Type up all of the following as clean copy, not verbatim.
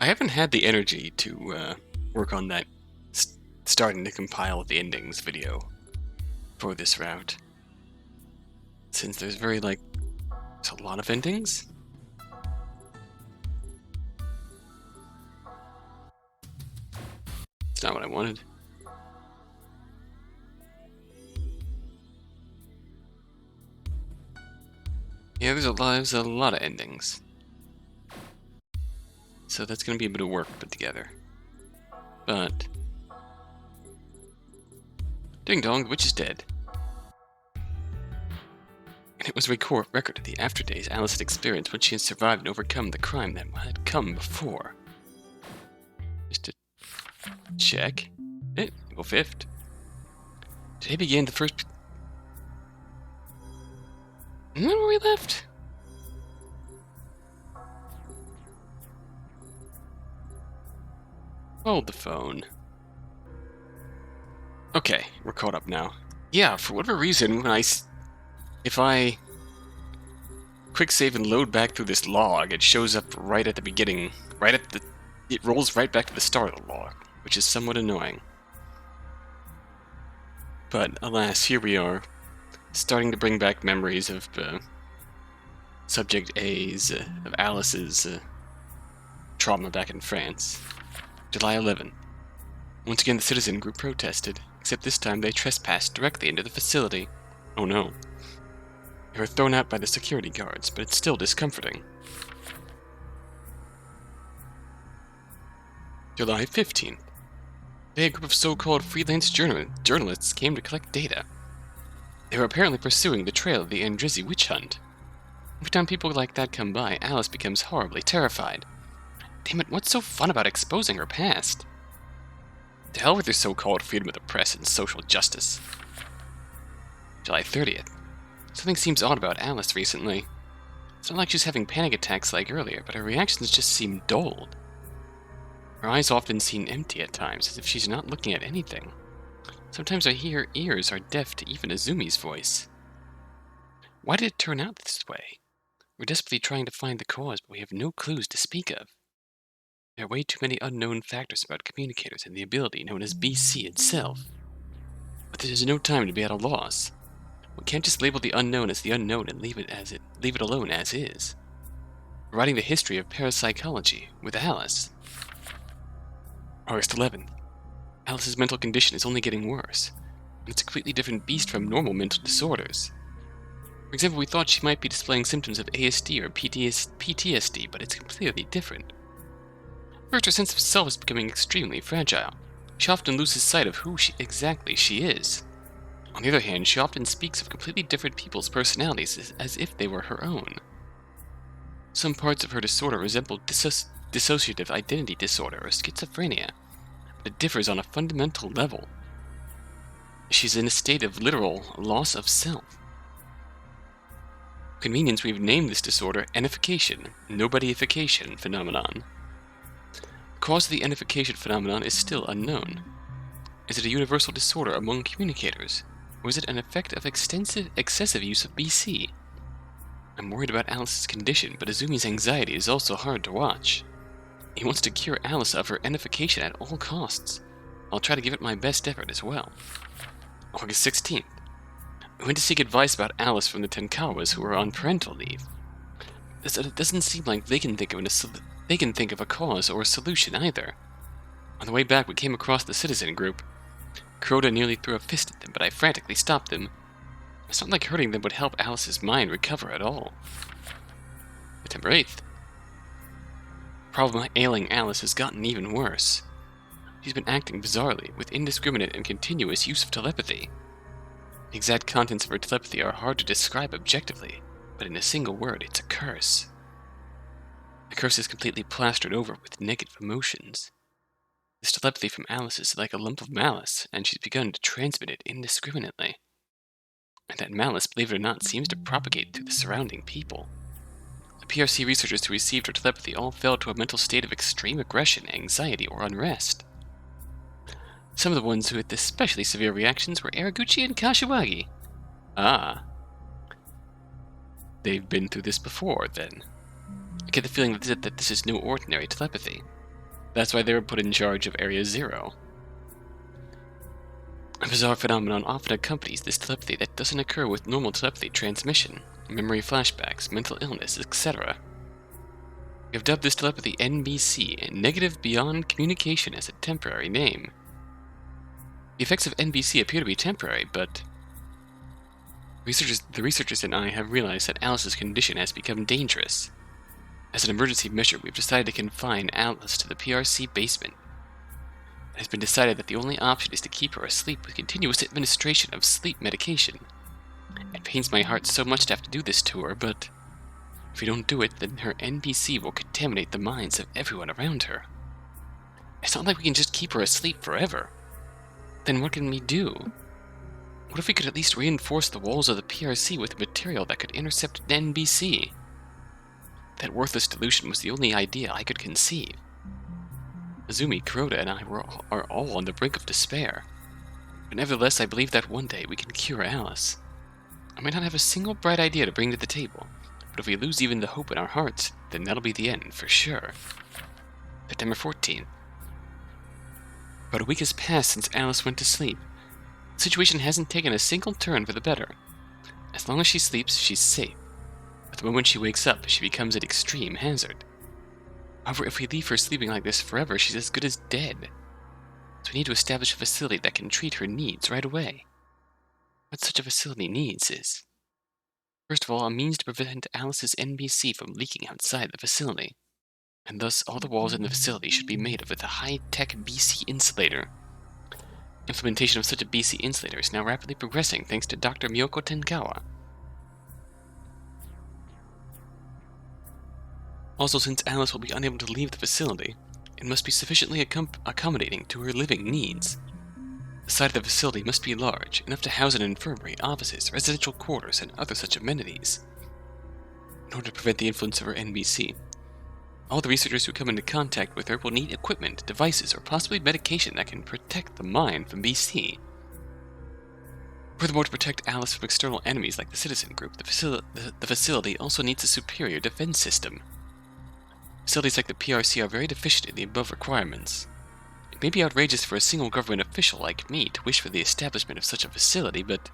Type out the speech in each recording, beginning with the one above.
I haven't had the energy to work on that starting to compile the endings video for this route. Since there's there's a lot of endings. It's not what I wanted. Yeah, there's a lot of endings. So that's gonna be a bit of work put together. But ding dong, the witch is dead. And it was a record of the after days Alice had experienced when she had survived and overcome the crime that had come before. Just to check. April 5th. Today began the first... Isn't that where we left? Hold the phone. Okay, we're caught up now. Yeah, for whatever reason, if I quick save and load back through this log, it shows up right at the beginning, it rolls right back to the start of the log, which is somewhat annoying. But alas, here we are, starting to bring back memories of Subject A's, of Alice's trauma back in France. July 11. Once again, the citizen group protested, except this time they trespassed directly into the facility. Oh no. They were thrown out by the security guards, but it's still discomforting. July 15th. Today, a group of so-called freelance journalists came to collect data. They were apparently pursuing the trail of the Andrizzi witch hunt. Every time people like that come by, Alice becomes horribly terrified. Damn it, what's so fun about exposing her past? To hell with their so-called freedom of the press and social justice. July 30th. Something seems odd about Alice recently. It's not like she's having panic attacks like earlier, but her reactions just seem dulled. Her eyes often seem empty at times, as if she's not looking at anything. Sometimes her ears are deaf to even Azumi's voice. Why did it turn out this way? We're desperately trying to find the cause, but we have no clues to speak of. There are way too many unknown factors about communicators and the ability known as BC itself. But there is no time to be at a loss. We can't just label the unknown as the unknown and leave it alone as is. We're writing the history of parapsychology with Alice. August 11th. Alice's mental condition is only getting worse, and it's a completely different beast from normal mental disorders. For example, we thought she might be displaying symptoms of ASD or PTSD, but it's completely different. First, her sense of self is becoming extremely fragile. She often loses sight of who exactly she is. On the other hand, she often speaks of completely different people's personalities as if they were her own. Some parts of her disorder resemble dissociative identity disorder or schizophrenia, but it differs on a fundamental level. She's in a state of literal loss of self. For convenience, we've named this disorder Enification, Nobodyification phenomenon. The cause of the Enification phenomenon is still unknown. Is it a universal disorder among communicators, or is it an effect of excessive use of BC? I'm worried about Alice's condition, but Azumi's anxiety is also hard to watch. He wants to cure Alice of her Enification at all costs. I'll try to give it my best effort as well. August 16th. We went to seek advice about Alice from the Tenkawas who are on parental leave. It doesn't seem like they can think of a cause or a solution either. On the way back, we came across the citizen group. Kuroda nearly threw a fist at them, but I frantically stopped them. It's not like hurting them would help Alice's mind recover at all. September 8th. The problem ailing Alice has gotten even worse. She's been acting bizarrely, with indiscriminate and continuous use of telepathy. The exact contents of her telepathy are hard to describe objectively, but in a single word, it's a curse. The curse is completely plastered over with negative emotions. This telepathy from Alice is like a lump of malice, and she's begun to transmit it indiscriminately. And that malice, believe it or not, seems to propagate through the surrounding people. The PRC researchers who received her telepathy all fell to a mental state of extreme aggression, anxiety, or unrest. Some of the ones who had especially severe reactions were Araguchi and Kashiwagi. Ah. They've been through this before, then. I get the feeling that this is no ordinary telepathy. That's why they were put in charge of Area Zero. A bizarre phenomenon often accompanies this telepathy that doesn't occur with normal telepathy transmission, memory flashbacks, mental illness, etc. We have dubbed this telepathy NBC, Negative Beyond Communication, as a temporary name. The effects of NBC appear to be temporary, but the researchers and I have realized that Alice's condition has become dangerous. As an emergency measure, we've decided to confine Alice to the PRC basement. It has been decided that the only option is to keep her asleep with continuous administration of sleep medication. It pains my heart so much to have to do this to her, but if we don't do it, then her NBC will contaminate the minds of everyone around her. It's not like we can just keep her asleep forever. Then what can we do? What if we could at least reinforce the walls of the PRC with material that could intercept an NBC? That worthless delusion was the only idea I could conceive. Azumi, Kuroda, and I are all on the brink of despair. But nevertheless, I believe that one day we can cure Alice. I might not have a single bright idea to bring to the table, but if we lose even the hope in our hearts, then that'll be the end, for sure. September 14th. About a week has passed since Alice went to sleep. The situation hasn't taken a single turn for the better. As long as she sleeps, she's safe. But the moment she wakes up, she becomes an extreme hazard. However, if we leave her sleeping like this forever, she's as good as dead. So we need to establish a facility that can treat her needs right away. What such a facility needs is, first of all, a means to prevent Alice's NBC from leaking outside the facility. And thus, all the walls in the facility should be made with a high-tech BC insulator. Implementation of such a BC insulator is now rapidly progressing thanks to Dr. Miyoko Tenkawa. Also, since Alice will be unable to leave the facility, it must be sufficiently accommodating to her living needs. The site of the facility must be large, enough to house an infirmary, offices, residential quarters, and other such amenities. In order to prevent the influence of her NBC, all the researchers who come into contact with her will need equipment, devices, or possibly medication that can protect the mind from BC. Furthermore, to protect Alice from external enemies like the Citizen Group, the facility also needs a superior defense system. Facilities like the PRC are very deficient in the above requirements. It may be outrageous for a single government official like me to wish for the establishment of such a facility, but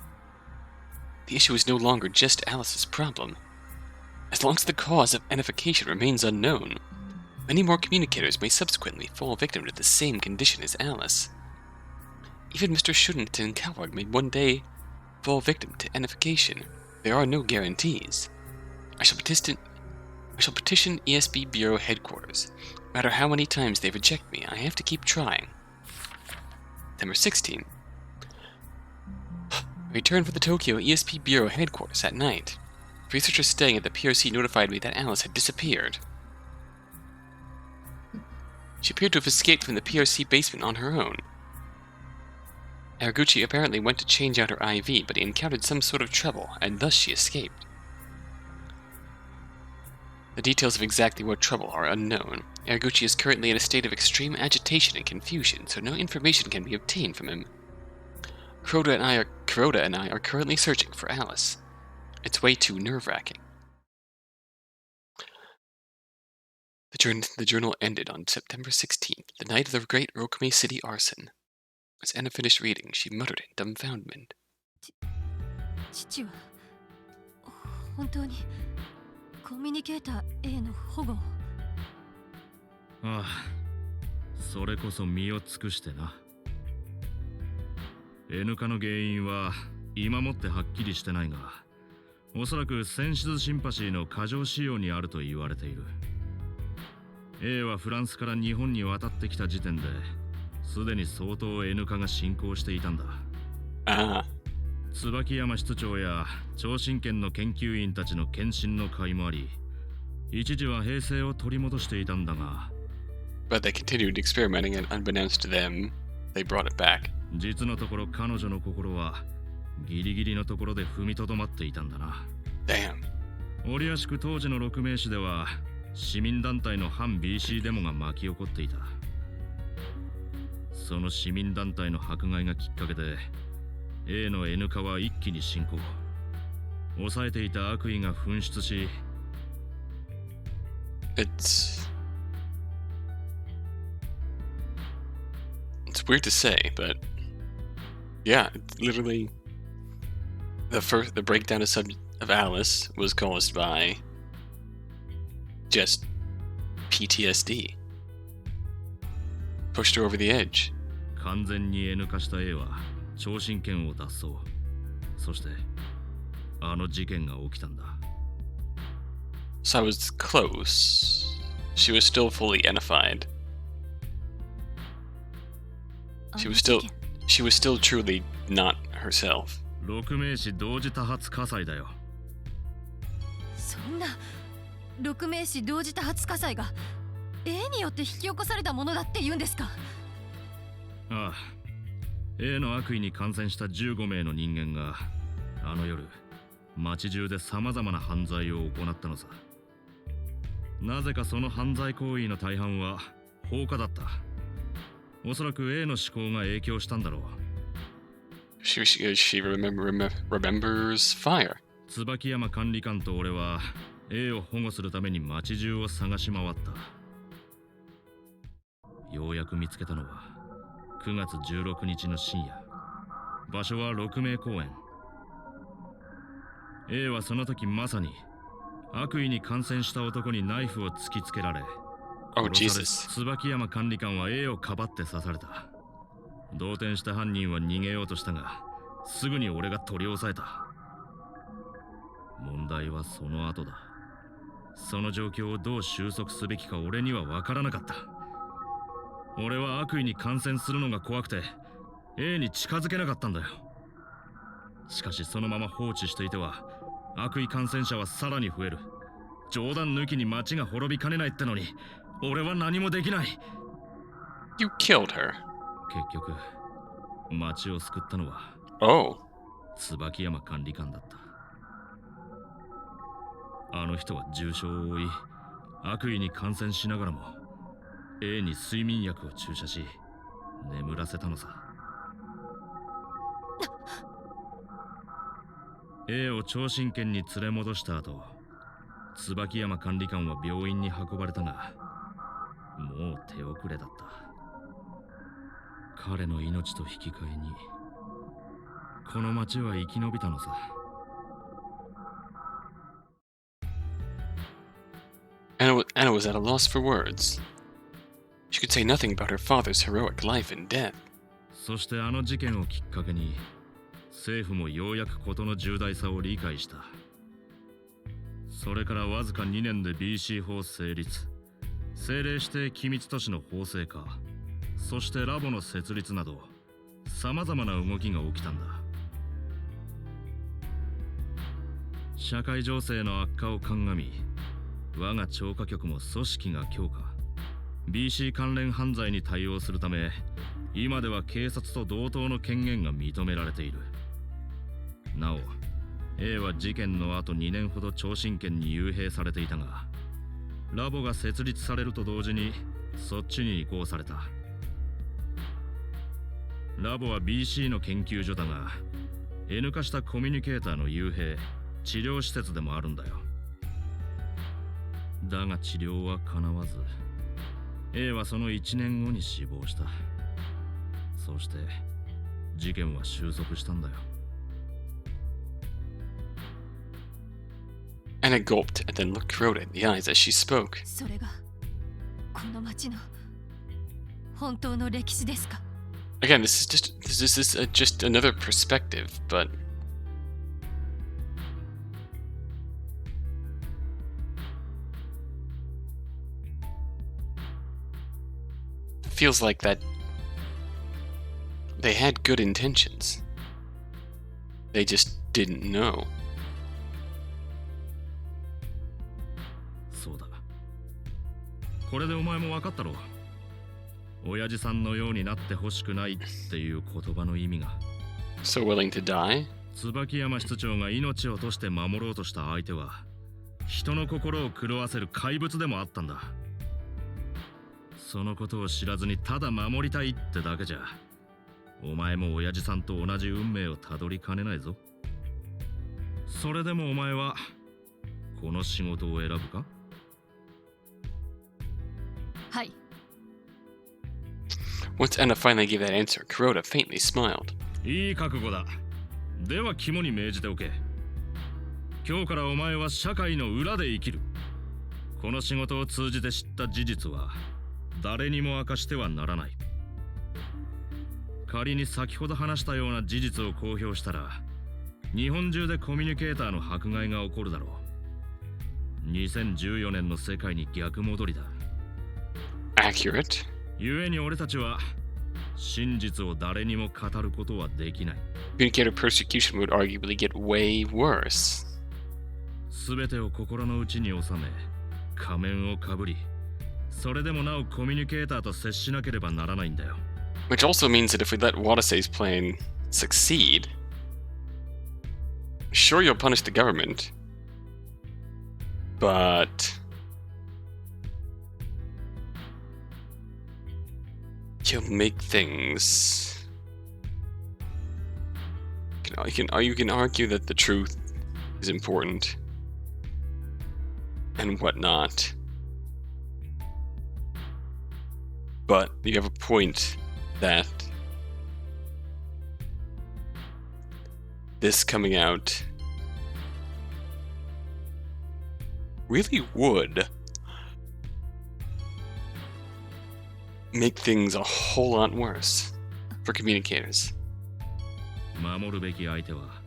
the issue is no longer just Alice's problem. As long as the cause of enification remains unknown, many more communicators may subsequently fall victim to the same condition as Alice. Even Mr. Shuden Tenkawa may one day fall victim to enification. There are no guarantees. I shall petition ESB Bureau headquarters. No matter how many times they reject me, I have to keep trying. September 16. I returned from the Tokyo ESP Bureau headquarters at night. Researchers staying at the PRC notified me that Alice had disappeared. She appeared to have escaped from the PRC basement on her own. Araguchi apparently went to change out her IV, but he encountered some sort of trouble, and thus she escaped. The details of exactly what trouble are unknown. Araguchi is currently in a state of extreme agitation and confusion, so no information can be obtained from him. Kuroda and I are currently searching for Alice. It's way too nerve-wracking. The journal ended on September 16th, the night of the great Rokame City arson. As Anna finished reading, she muttered in dumbfoundment. 父は本当にコミュニケーター A の保護を。ああ、それこそ身を尽くしてな。N 化の原因は今もってはっきりしてないが、おそらくセンシズシンパシーの過剰使用にあると言われている。A はフランスから日本に渡ってきた時点で、すでに相当 N 化が進行していたんだ。ああ。椿山室長や超神剣の研究員たちの献身の甲斐もあり、一時は平静を取り戻していたんだが。But they continued experimenting, and unbeknownst to them, they brought it back. 実のところ彼女の心はギリギリのところで踏みとどまっていたんだな。Damn. 折しく当時の六名士では市民団体の反 BC デモが巻き起こっていた。その市民団体の迫害がきっかけで A の N 化は一気に進行。抑えていた悪意が噴出し。weird to say, but yeah, literally the breakdown of Alice was caused by just PTSD. Pushed her over the edge. 完全に N 化した A は聴診券を脱走。そしてあの事件が起きたんだ。So I was close. She was still fully N-ified. She was still truly not herself. 6名死同時多発火災だよ。そんな6名死同時多発火災が A によって引き起こされたものだって言うんですか？ああ、A の悪意に感染した15名の人間があの夜街中で様々な犯罪を行ったのさ。なぜかその犯罪行為の大半は放火だった。おそらく A の思考が影響したんだろう。She remembers fire. 椿山管理官と俺は A を保護するために街中を探し回った。ようやく見つけたのは9月16日の深夜。場所は6名公園。A はその時まさに悪意に感染した男にナイフを突きつけられ、 Oh 殺され Jesus. 椿山管理官は A をかばって刺された。動転した犯人は逃げようとしたが、すぐに俺が取り押さえた。問題はその後だ。その状況をどう収束すべきか俺には分からなかった。俺は悪意に感染するのが怖くて A に近づけなかったんだよ。しかしそのまま放置していては悪意感染者はさらに増える。冗談抜きに街が滅びかねないってのに俺は何もできない。 You killed her. 結局街を救ったのは Oh. 椿山管理官だった。あの人は重傷を負い悪意に感染しながらも A に睡眠薬を注射し眠らせたのさ。A を聴診券に連れ戻した後、椿山管理官は病院に運ばれたがもう手遅れだった。彼の命と引き換えにこの町は生き延びたのさ。Anna was at a loss for words. She could say nothing about her father's heroic life and death. そしてあの事件をきっかけに政府もようやく事の重大さを理解した。それからわずか2年で BC 法成立、政令指定機密都市の法制化、そしてラボの設立など様々な動きが起きたんだ。社会情勢の悪化を鑑み、我が超過局も組織が強化、 BC 関連犯罪に対応するため今では警察と同等の権限が認められている。なお A は事件の後2年ほど聴診権に幽閉されていたが、ラボが設立されると同時にそっちに移行された。ラボは BC の研究所だが N 化したコミュニケーターの幽閉治療施設でもあるんだよ。だが治療は叶わず A はその1年後に死亡した。そして事件は収束したんだよ。Anna gulped and then looked Kuroda in the eyes as she spoke. それがこの町の本当の歴史ですか？ Again, this is just another perspective, but feels like that they had good intentions. They just didn't know. そうだ。これでお前も分かったろ。親父さんのようになってほしくないっていう言葉の意味が。So willing to die? 椿山室長が命を落として守ろうとした相手は人の心を狂わせる怪物でもあったんだ。そのことを知らずにただ守りたいってだけじゃお前も親父さんと同じ運命をたどりかねないぞ。それでもお前はこの仕事を選ぶか？はい。Once Anna finally gave that answer, Kuroda faintly smiled. いい覚悟だ。では肝に銘じておけ。今日からお前は社会の裏で生きる。この仕事を通じて知った事実は誰にも明かしてはならない。仮に先ほど話したような事実を公表したら、日本中でコミュニケーターの迫害が起こるだろう。2014年の世界に逆戻りだ。Accurate. 故に俺たちは真実を誰にも語ることはできない。Communicator persecution would arguably get way worse. すべてを心の内に収め、仮面をかぶり、それでもなおコミュニケーターと接しなければならないんだよ。Which also means that if we let Watase's plan succeed, sure you'll punish the government, but you'll make things. You can argue that the truth is important and whatnot, but you have a point that this coming out really would make things a whole lot worse for communicators. 守るべき相手は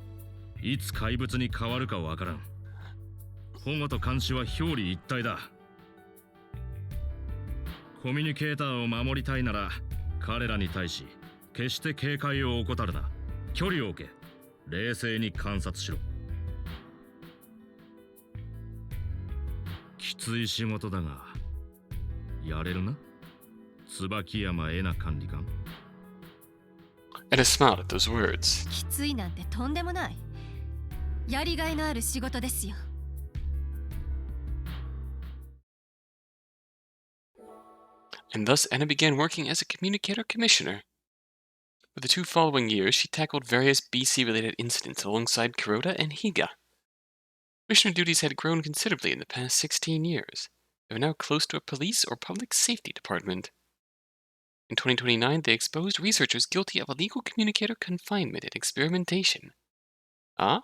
いつ怪物に変わるかわからん。保護と監視は表裏一体だ。コミュニケーターを守りたいなら彼らに対し決して警戒を怠るな。距離を置け。冷静に観察しろ。きつい仕事だがやれるな、椿山恵那管理官。And I smiled at those words. きついなんてとんでもない。やりがいのある仕事ですよ。And thus Anna began working as a communicator commissioner. For the 2 following years, she tackled various BC-related incidents alongside Kuroda and Higa. Commissioner duties had grown considerably in the past 16 years. They were now close to a police or public safety department. In 2029, they exposed researchers guilty of illegal communicator confinement and experimentation. Ah?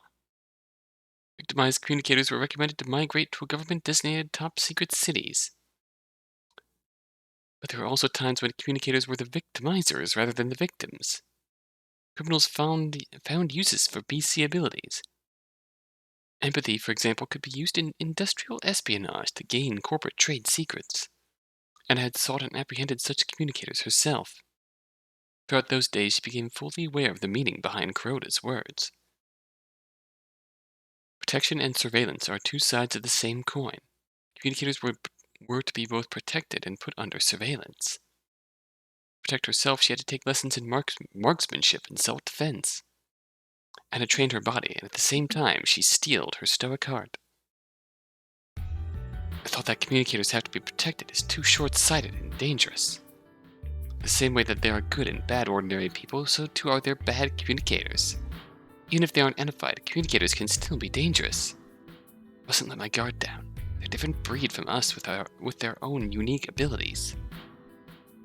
Victimized communicators were recommended to migrate to government-designated top-secret cities. But there were also times when communicators were the victimizers rather than the victims. Criminals found uses for BC abilities. Empathy, for example, could be used in industrial espionage to gain corporate trade secrets, and had sought and apprehended such communicators herself. Throughout those days, she became fully aware of the meaning behind Kuroda's words. Protection and surveillance are 2 sides of the same coin. Communicators were to be both protected and put under surveillance. To protect herself, she had to take lessons in marksmanship and self-defense. Anna trained her body, and at the same time, she steeled her stoic heart. I thought that communicators have to be protected is too short-sighted and dangerous. The same way that there are good and bad ordinary people, so too are there bad communicators. Even if they aren't edified, communicators can still be dangerous. I mustn't let my guard down. They're a different breed from us with their own unique abilities.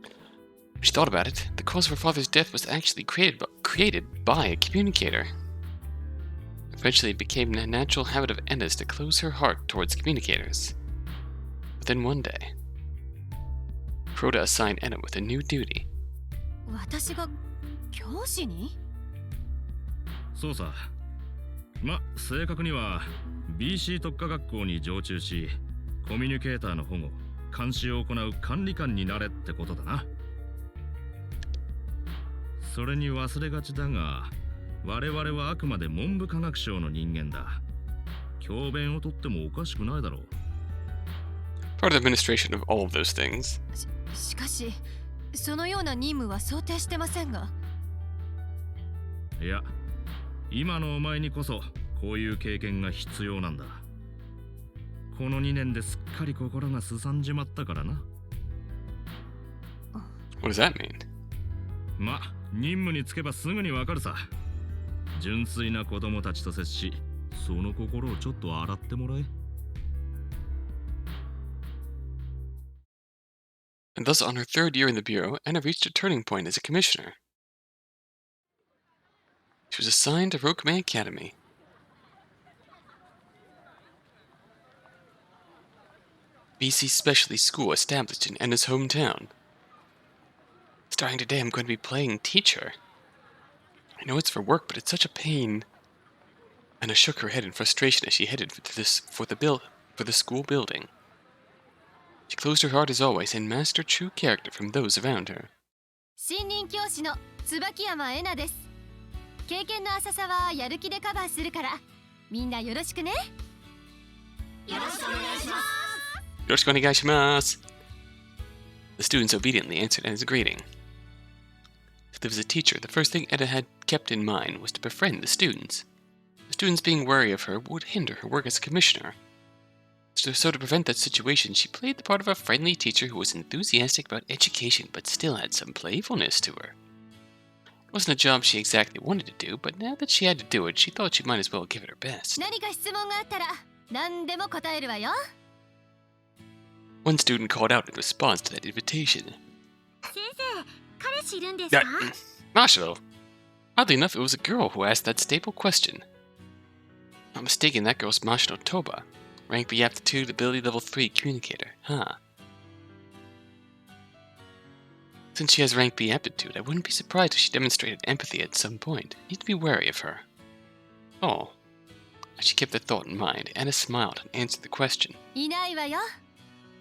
When she thought about it, the cause of her father's death was actually created by a communicator. Eventually, it became a natural habit of Anna's to close her heart towards communicators. But then one day, Kuroda assigned Anna with a new duty. 私が教師に？そうさ。正確には BC 特化学校に常駐し、コミュニケーターの保護、監視を行う管理官になれってことだな。それに忘れがちだが、我々はあくまで文部科学省の人間だ。教鞭をとってもおかしくないだろう。Part of the administration of all of those things. しかし、そのような任務は想定してませんが。いや、今のお前にこそこういう経験が必要なんだ。この2年ですっかり心がすさんじまったからな。What does that mean? 任務に就けばすぐにわかるさ。純粋な子供たちと接し、その心をちょっと洗ってもらえ。And thus, on her third year in the Bureau, Anna reached a turning point as a commissioner. She was assigned to Rokume Academy. BC specialty school established in Anna's hometown. Starting today, I'm going to be playing teacher. I know it's for work, but it's such a pain. Anna shook her head in frustration as she headed for the school building. She closed her heart as always and masked her true character from those around her. 新任教師の椿山えなです。経験の浅さはやる気でカバーするから、みんなよろしくね。よろしくお願いします。Yoroshiku onegaishimasu. The students obediently answered Anna's greeting. To live as a teacher, the first thing Anna had kept in mind was to befriend the students. The students being wary of her would hinder her work as a commissioner. So to prevent that situation, she played the part of a friendly teacher who was enthusiastic about education but still had some playfulness to her. It wasn't a job she exactly wanted to do, but now that she had to do it, she thought she might as well give it her best. 何か質問があったら何でも答えるわよ。One student called out in response to that invitation. 先生、彼氏いるんですか？ Marshall! Oddly enough, it was a girl who asked that staple question. Not mistaken, that girl's Mashino Toba. Rank B Aptitude Ability Level 3 Communicator, huh? Since she has Rank B Aptitude, I wouldn't be surprised if she demonstrated empathy at some point. Need to be wary of her. Oh. As she kept the thought in mind, Anna smiled and answered the question. いないわよ。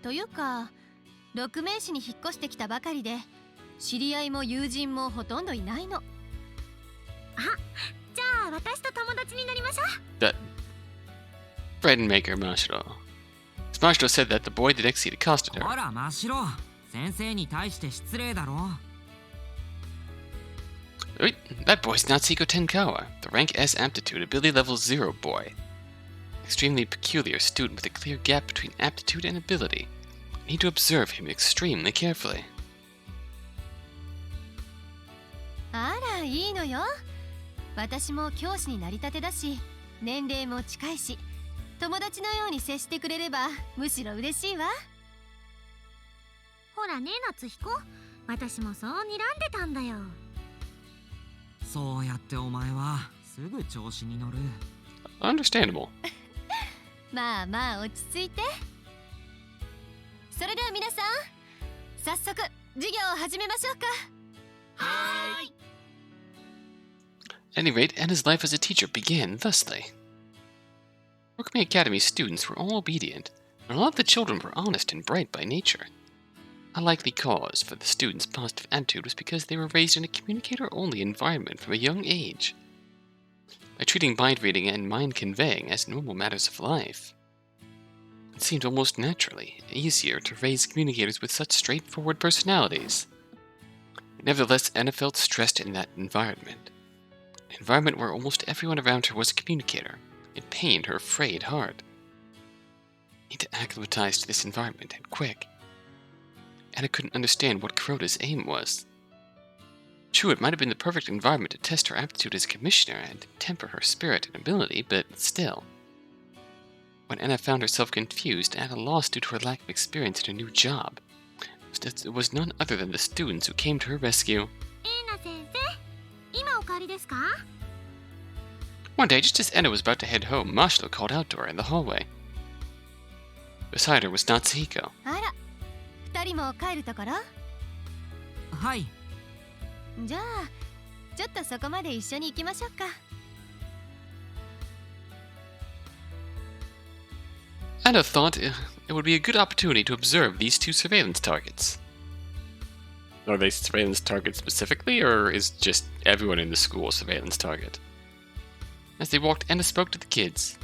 というか、6名市に引っ越してきたばかりで、知り合いも友人もほとんどいないの。あ、じゃあ私と友達になりましょう。 That bread maker Mashiro. Mashiro said that the boy the next seat accosted her. ほら、真白。先生に対して失礼だろ。Wait, that boy's Natsuhiko Tenkawa, the Rank S Aptitude Ability Level 0 boy. Extremely peculiar student with a clear gap between aptitude and ability. I need to observe him extremely carefully. あら、いいのよ。私も教師になりたてだし、年齢も近いし、友達のように接してくれればむしろ嬉しいわ。ほらね、夏彦。私もそう睨んでたんだよ。そうやってお前はすぐ調子に乗る。Understandable. まあまあ落ち着いて。それでは皆さん、早速授業を始めましょうか。はーい。 At any rate, Anna's life as a teacher began thusly. Rokume Academy students were all obedient, and a lot of the children were honest and bright by nature. A likely cause for the students' positive attitude was because they were raised in a communicator-only environment from a young age. By treating mind reading and mind conveying as normal matters of life, it seemed almost naturally easier to raise communicators with such straightforward personalities. Nevertheless, Anna felt stressed in that environment. An environment where almost everyone around her was a communicator. It pained her frayed heart. Need to acclimatize to this environment, and quick. Anna couldn't understand what Kuroda's aim was. True, it might have been the perfect environment to test her aptitude as a commissioner and temper her spirit and ability, but still. When Anna found herself confused and at a loss due to her lack of experience in her new job, it was none other than the students who came to her rescue. エーナ先生、今お帰りですか？ One day, just as Anna was about to head home, Mashiro called out to her in the hallway. Beside her was Natsuhiko. あら、2人も帰るところ？はい。じゃあ、ちょっとそこまで一緒に行きましょうか。Anna thought it would be a good opportunity to observe these two surveillance targets. Are they surveillance targets specifically, or is just everyone in the school a surveillance target? As they walked, Anna spoke to the kids,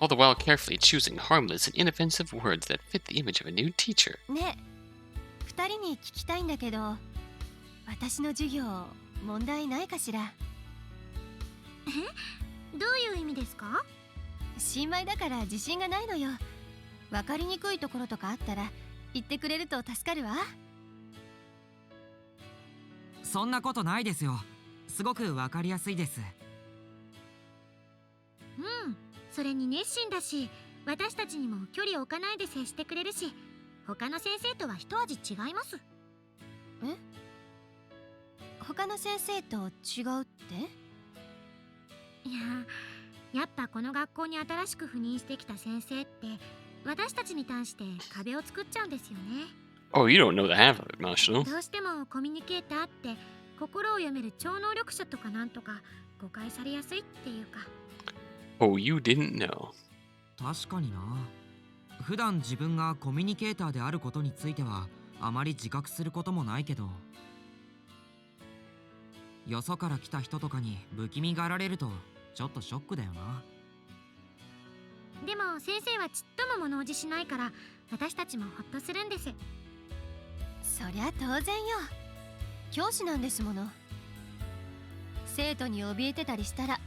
all the while carefully choosing harmless and inoffensive words that fit the image of a new teacher. ねえ、2人に聞きたいんだけど、私の授業問題ないかしら？どういう意味ですか？新米だから自信がないのよ。分かりにくいところとかあったら言ってくれると助かるわ。そんなことないですよ。すごくわかりやすいです。うん、それに熱心だし、私たちにも距離を置かないで接してくれるし、他の先生とは一味違います。他の先生と違うって？いや、やっぱこの学校に新しく赴任してきた先生って私たちに対して壁を作っちゃうんですよね。Oh, you don't know the half of it, Marshall. どうしてもコミュニケーターって心を読める超能力者とかなんとか誤解されやすいっていうか。Oh, you didn't know. 確かにな。普段自分がコミュニケーターであることについてはあまり自覚することもないけど、よそから来た人とかに不気味がられるとちょっとショックだよな。でも先生はちっとも物おじしないから私たちもホッとするんです。そりゃ当然よ。教師なんですもの。生徒に怯えてたりしたら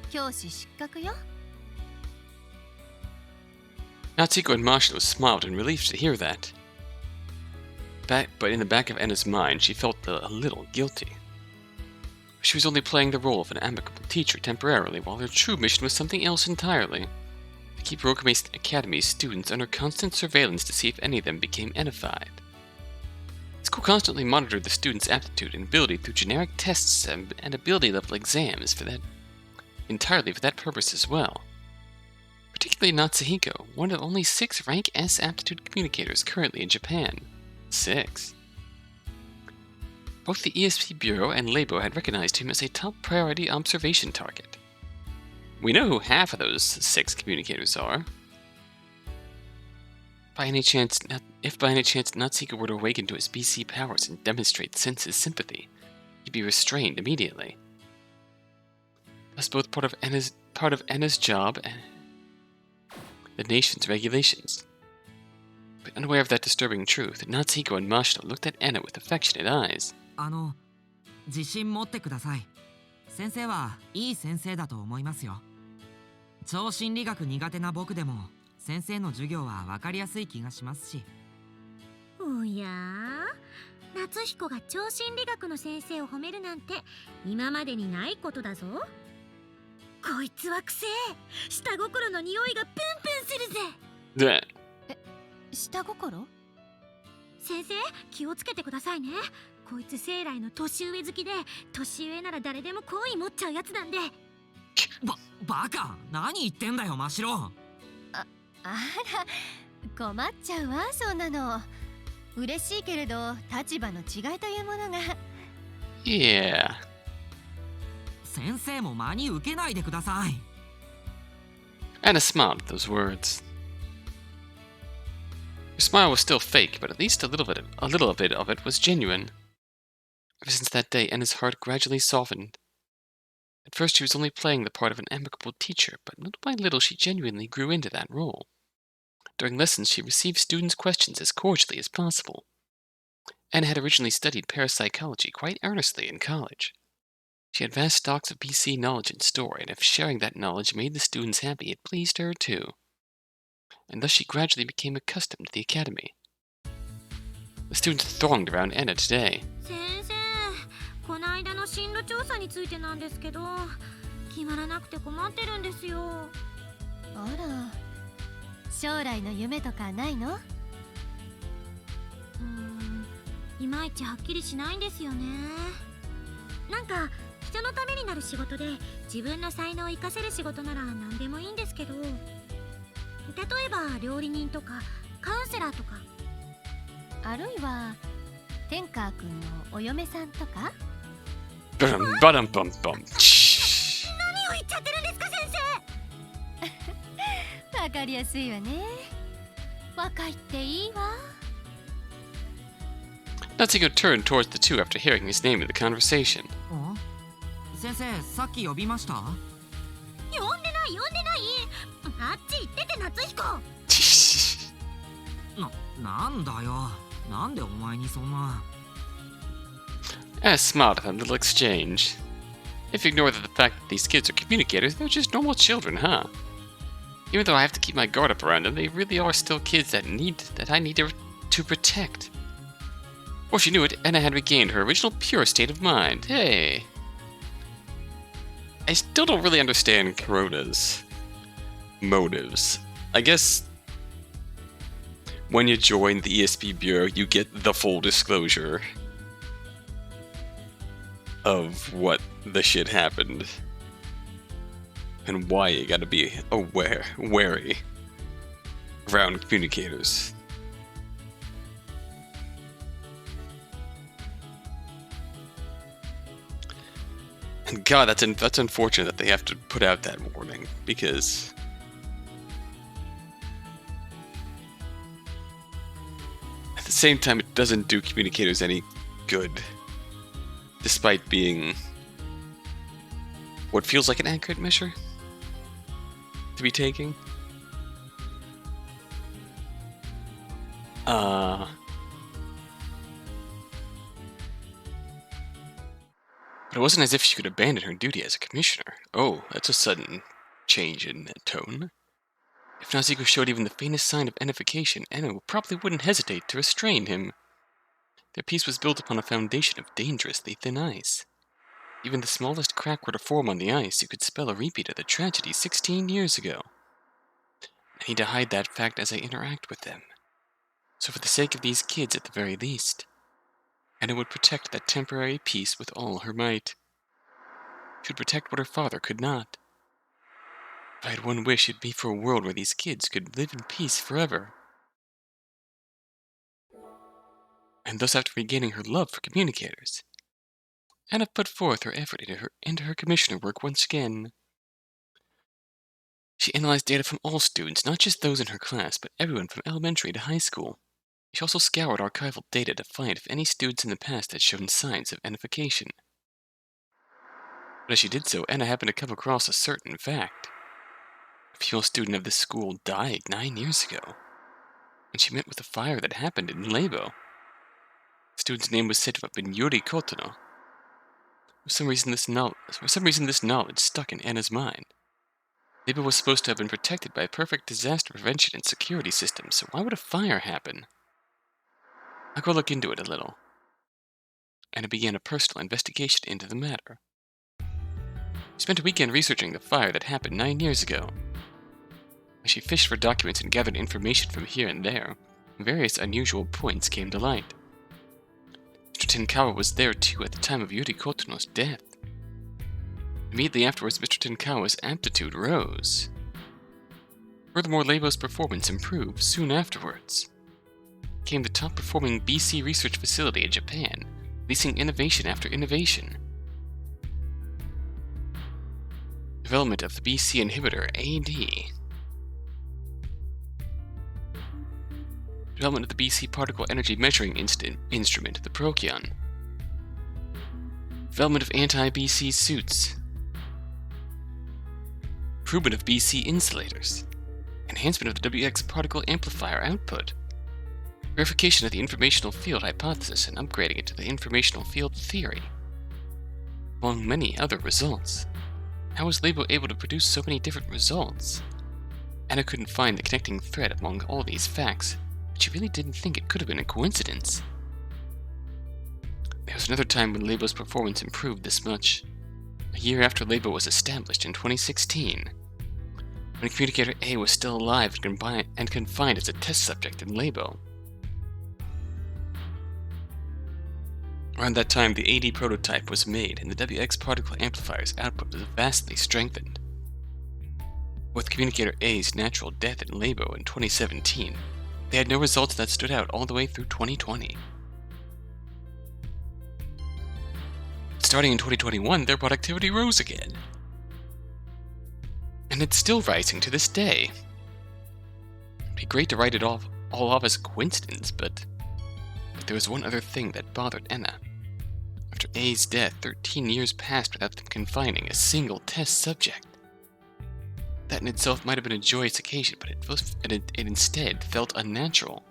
教師失格よ。Natsuhiko and Marshall smiled in relief to hear that. But in the back of Anna's mind, she felt a little guilty. She was only playing the role of an amicable teacher temporarily, while her true mission was something else entirely. To keep Rokame Academy's students under constant surveillance to see if any of them became edified. The school constantly monitored the students' aptitude and ability through generic tests and ability level exams entirely for that purpose as well. Particularly Natsuhiko, one of only 6 rank S aptitude communicators currently in Japan. 6. Both the ESP Bureau and LABO had recognized him as a top priority observation target. We know who half of those 6 communicators are. If by any chance Natsuhiko were to awaken to his BC powers and demonstrate Senses Sympathy, he'd be restrained immediately. That's both part of Enna's job and the nation's regulations. But unaware of that disturbing truth, Natsuhiko and Mashita looked at Enna with affectionate eyes. 自信持ってください。先生はいい先生だと思いますよ。超心理学苦手な僕でも先生の授業は分かりやすい気がしますし。おやー、夏彦が超心理学の先生を褒めるなんて今までにないことだぞ。こいつはくせえ、下心の匂いがプンプンするぜ。下心？先生、気をつけてくださいね。こいつ生来の年上好きで、年上なら誰でも好意持っちゃうやつなんで。バカ、何言ってんだよ真白。あら、困っちゃうわ、そんなの。嬉しいけれど立場の違いというものが。Yeah. 先生も真に受けないでください。Anna smiled at those words. Her smile was still fake, but at least a little bit of it was genuine. Ever since that day, Anna's heart gradually softened. At first, she was only playing the part of an amicable teacher, but little by little, she genuinely grew into that role. During lessons, she received students' questions as cordially as possible. Anna had originally studied parapsychology quite earnestly in college. She had vast stocks of BC knowledge in store, and if sharing that knowledge made the students happy, it pleased her too. And thus she gradually became accustomed to the academy. The students thronged around Anna today. 先生、この間の進路調査についてなんですけど、決まらなくて困ってるんですよ。あら、将来の夢とかないの？いまいちはっきりしないんですよね。なんか人のためになる仕事で自分の才能を生かせる仕事なら何でもいいんですけど、例えば料理人とかカウンセラーとか、あるいは天川くんのお嫁さんとか。Bum, bum, bum. 何を言っちゃってるんですか先生。わかりやすいわね。若いっていいわ。Natsuhiko turned towards the two after hearing his name in the conversation. 先生、さっき呼びました？呼んでない。あっち行ってて夏彦。なんだよ。なんでお前にそんな。Anna smiled at that little exchange. If you ignore the fact that these kids are communicators, they're just normal children, huh? Even though I have to keep my guard up around them, they really are still kids that I need to protect. Before she knew it, Anna had regained her original pure state of mind. Hey. I still don't really understand Kuroda's motives. I guess when you join the ESP Bureau, you get the full disclosure of what the shit happened. And why you gotta be wary around communicators. And God, that's unfortunate that they have to put out that warning, because at the same time it doesn't do communicators any good, despite being what feels like an accurate measure to be taking. But it wasn't as if she could abandon her duty as a commissioner. Oh, that's a sudden change in tone. If Natsuhiko showed even the faintest sign of edification, Anna probably wouldn't hesitate to restrain him. Their peace was built upon a foundation of dangerously thin ice. Even the smallest crack were to form on the ice, you could spell a repeat of the tragedy 16 years ago. I need to hide that fact as I interact with them. So for the sake of these kids at the very least, Anna would protect that temporary peace with all her might. She would protect what her father could not. If I had one wish, it'd be for a world where these kids could live in peace forever. And thus, after regaining her love for communicators, Anna put forth her effort into her commissioner work once again. She analyzed data from all students, not just those in her class, but everyone from elementary to high school. She also scoured archival data to find if any students in the past had shown signs of edification. But as she did so, Anna happened to come across a certain fact. A female student of this school died 9 years ago, and she met with a fire that happened in LABO. The student's name was said to have been Yuri Kotono. For some reason, this knowledge stuck in Anna's mind. LABO was supposed to have been protected by a perfect disaster prevention and security system, so why would a fire happen? I'll go look into it a little. Anna began a personal investigation into the matter. She spent a weekend researching the fire that happened 9 years ago. As she fished for documents and gathered information from here and there, various unusual points came to light. Mr. Tenkawa was there too at the time of Yuri Kotono's death. Immediately afterwards, Mr. Tenkawa's aptitude rose. Furthermore, LABO's performance improved soon afterwards. It became the top-performing BC research facility in Japan, releasing innovation after innovation. Development of the BC inhibitor, AD. Development of the BC particle energy measuring instrument, the Procyon. Development of anti-BC suits. Improvement of BC insulators. Enhancement of the WX particle amplifier output. Verification of the informational field hypothesis and upgrading it to the informational field theory. Among many other results. How was LABO able to produce so many different results? Anna couldn't find the connecting thread among all these facts, but she really didn't think it could have been a coincidence. There was another time when LABO's performance improved this much. A year after LABO was established in 2016. When Communicator A was still alive and confined as a test subject in LABO. Around that time, the AD prototype was made, and the WX particle amplifier's output was vastly strengthened. With Communicator A's natural death in LABO in 2017, they had no results that stood out all the way through 2020. Starting in 2021, their productivity rose again. And it's still rising to this day. It'd be great to write it all off as a coincidence, but there was one other thing that bothered Anna. After A's death, 13 years passed without them confining a single test subject. That in itself might have been a joyous occasion, but it instead felt unnatural.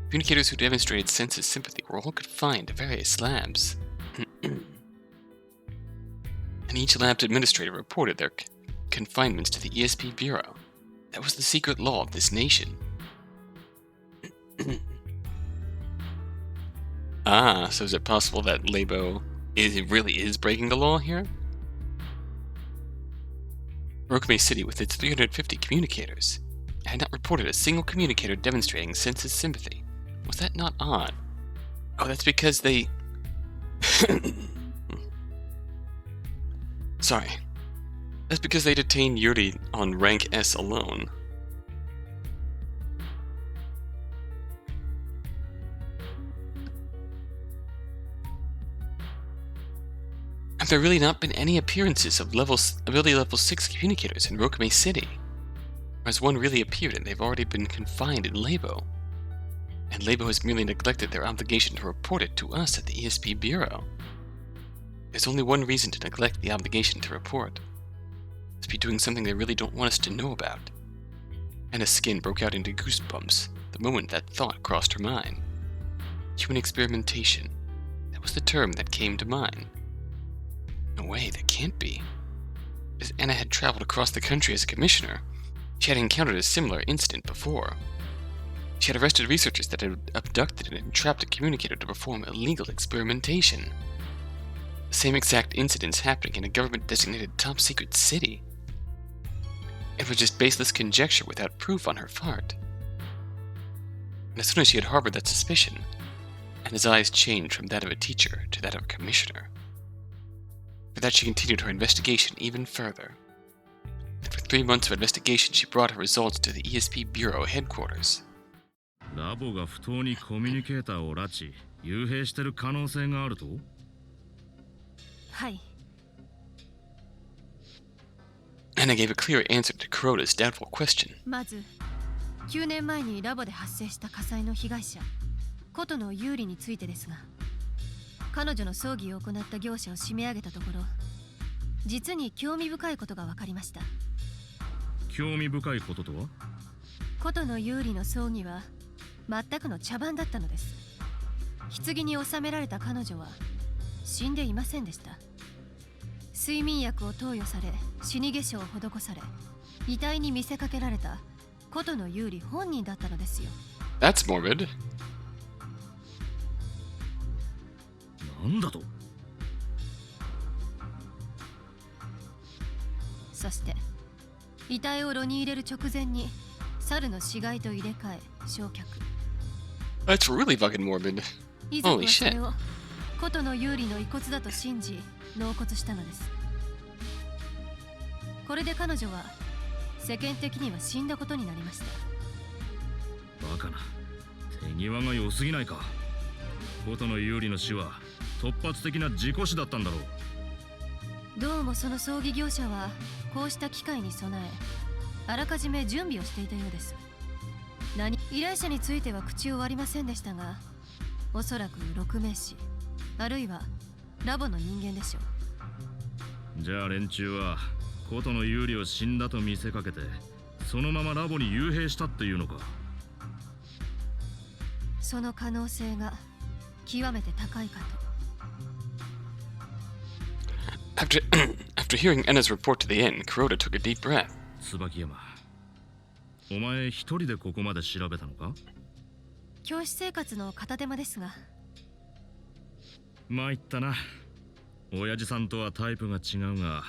Communicators who demonstrated senses sympathy were all confined to various labs. And each lab's administrator reported their confinements to the ESP Bureau. That was the secret law of this nation. So is it possible that LABO really is breaking the law here? Rokame City, with its 350 communicators, I had not reported a single communicator demonstrating Senses Sympathy. Was that not odd? Oh, that's because they... Sorry. That's because they detained Yuri on rank S alone. Have there really not been any appearances of ability level 6 communicators in Rokame City? Or has one really appeared and they've already been confined in LABO? And LABO has merely neglected their obligation to report it to us at the ESP Bureau. There's only one reason to neglect the obligation to report. It's be doing something they really don't want us to know about. Anna's skin broke out into goosebumps the moment that thought crossed her mind. Human experimentation. That was the term that came to mind. No way, that can't be. As Anna had traveled across the country as a commissioner, she had encountered a similar incident before. She had arrested researchers that had abducted and entrapped a communicator to perform illegal experimentation. The same exact incidents happening in a government-designated top-secret city. It was just baseless conjecture without proof on her part. And as soon as she had harbored that suspicion, Anna's eyes changed from that of a teacher to that of a commissioner. For that she continued her investigation even further. After 3 months of investigation, she brought her results to the ESP Bureau headquarters. ラボが不当にコミュニケーターを拉致、幽閉してる可能性があると？はい。 Anna gave a clear answer to Kuroda's doubtful question. まず9年前にラボで発生した火災の被害者琴野優里についてですが、彼女の葬儀を行った業者を締め上げたところ、実に興味深いことが分かりました。興味深いこととは？琴野優里の葬儀は全くの茶番だったのです。棺に収められた彼女は死んでいませんでした。睡眠薬を投与され、死に化粧を施され、遺体に見せかけられた琴野優里本人だったのですよ。That's morbid. なんだと？そして遺体を炉に入れる直前に猿の死骸と入れ替え焼却。That's really fucking morbid. 遺族 Holy はそれ shit. を琴野優里の遺骨だと信じ納骨したのです。これで彼女は世間的には死んだことになりました。バカな、手際が良すぎないか。琴野優里の死は突発的な事故死だったんだろう。どうもその葬儀業者はこうした機会に備えあらかじめ準備をしていたようです。依頼者については口を割りませんでしたが、おそらく六名士あるいはラボの人間でしょう。じゃあ連中は琴野優里を死んだと見せかけてそのままラボに幽閉したっていうのか。その可能性が極めて高いかと。After hearing Anna's report to the end, Kuroda took a deep breath. 椿山、お前一人でここまで調べたのか？教師生活の片手間ですが。参ったな。親父さんとはタイプが違うが、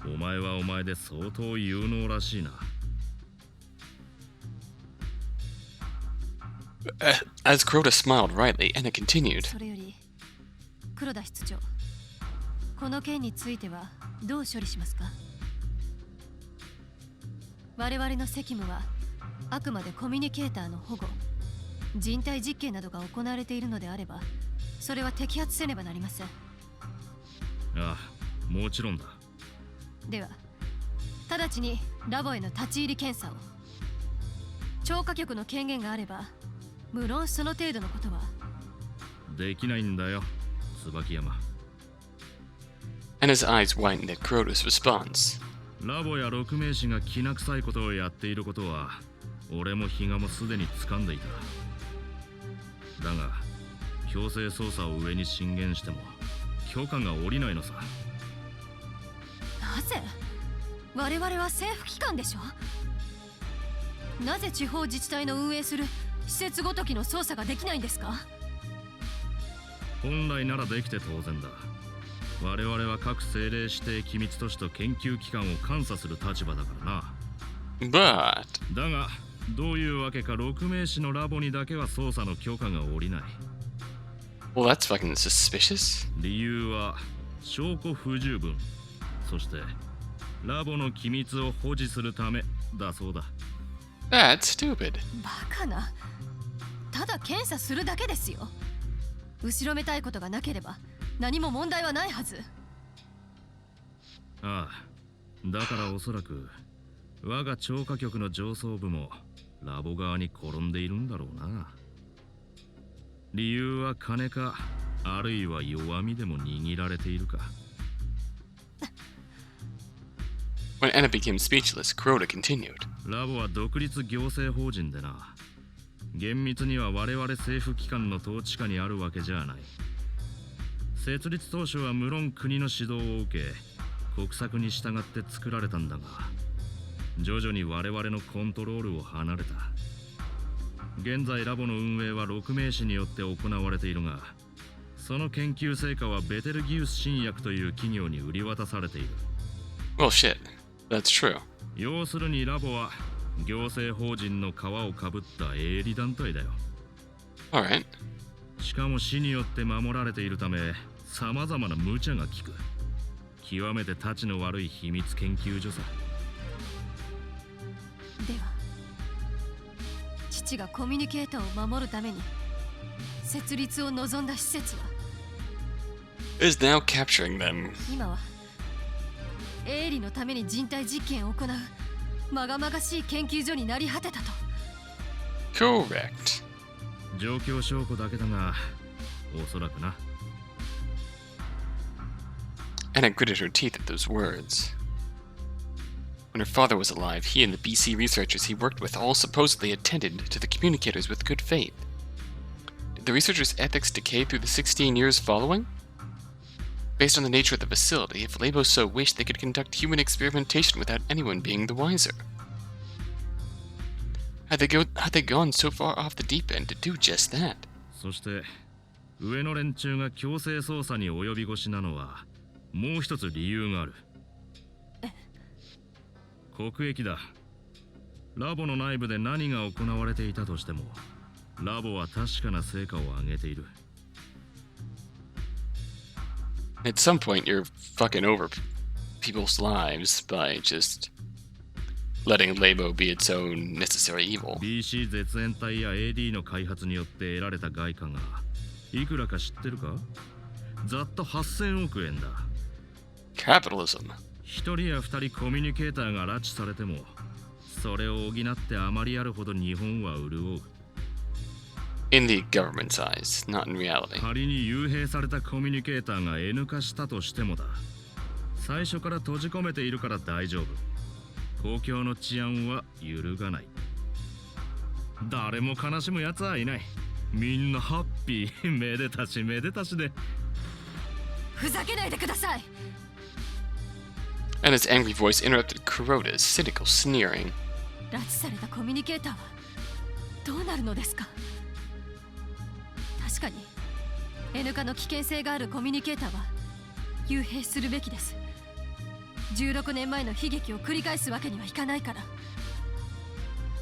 お前はお前で相当有能らしいな。As Kuroda smiled rightly, Anna continued. それより黒田室長、この件についてはどう処理しますか？我々の責務はあくまでコミュニケーターの保護、人体実験などが行われているのであれば、それは摘発せねばなりません。ああ、もちろんだ。では直ちにラボへの立ち入り検査を。超過局の権限があれば無論その程度のことはできないんだよ、椿山。Anna's eyes widened at Kuroda's response. ラボや六名士がきな臭いことをやっていることは俺も比嘉もすでに掴んでいた。だが強制捜査を上に進言しても許可が下りないのさ。なぜ？我々は政府機関でしょ。なぜ地方自治体の運営する施設ごときの捜査ができないんですか？本来ならできて当然だ。我々は各政令指定機密都市と研究機関を監査する立場だからな。But だがどういうわけか6名士のラボにだけは捜査の許可が下りない。 well, that's fucking suspicious. 理由は証拠不十分、そしてラボの機密を保持するためだそうだ。 That's stupid. バカな。ただ検査するだけですよ。後ろめたいことがなければ何も問題はないはず。ああ、だからおそらく我が超過局の上層部もラボ側に転んでいるんだろうな。理由は金か、あるいは弱みでも握られているか。 When Anna became speechless, Kuroda continued. ラボは独立行政法人でな。厳密には我々政府機関の統治下にあるわけじゃない。設立当初は無論国の指導を受け、国策に従って作られたんだが、徐々に我々のコントロールを離れた。現在ラボの運営は6名士によって行われているが、その研究成果はベテルギウス新薬という企業に売り渡されている。 Well, shit. That's true. 要するにラボは行政法人の皮をかぶった営利団体だよ。 Alright. しかも市によって守られているため、様々な無茶が効く。極めてたちの悪い秘密研究所さ。では父がコミュニケーターを守るために設立を望んだ施設は Is now capturing them. 今は営利のために人体実験を行うまがまがしい研究所になり果てたと。 Correct. 状況証拠だけだが、おそらくな。 Anna gritted her teeth at those words. When her father was alive, he and the BC researchers he worked with all supposedly attended to the communicators with good faith. Did the researchers' ethics decay through the 16 years following? Based on the nature of the facility, if LABO so wished, they could conduct human experimentation without anyone being the wiser. Had they gone so far off the deep end to do just that? そして上の連中が強制捜査に及び腰なのはもう一つ理由がある。国益だ。ラボの内部で何が行われていたとしても、ラボは確かな成果を上げている。At some point, you're fucking over people's lives by just letting LABO be its own necessary evil. BC 絶縁体や AD の開発によって得られた外貨がいくらか知ってるか？ざっと8000億円だ。Capitalism. 一人や二人コミュニケーターが拉致されても、それを補ってあまりあるほど日本は潤う。In the government's eyes, not in reality. 仮に幽閉されたコミュニケーターが N 化したとしてもだ。最初から閉じ込めているから大丈夫。公共の治安は揺るがない。誰も悲しむやつはいない。みんなハッピー、めでたしめでたしで。ふざけないでください。 And his angry voice interrupted Kuroda's cynical sneering. 拉致されたコミュニケーターはどうなるのですか？確かに N 化の危険性があるコミュニケーターは幽閉するべきです。16年前の悲劇を繰り返すわけにはいかないから。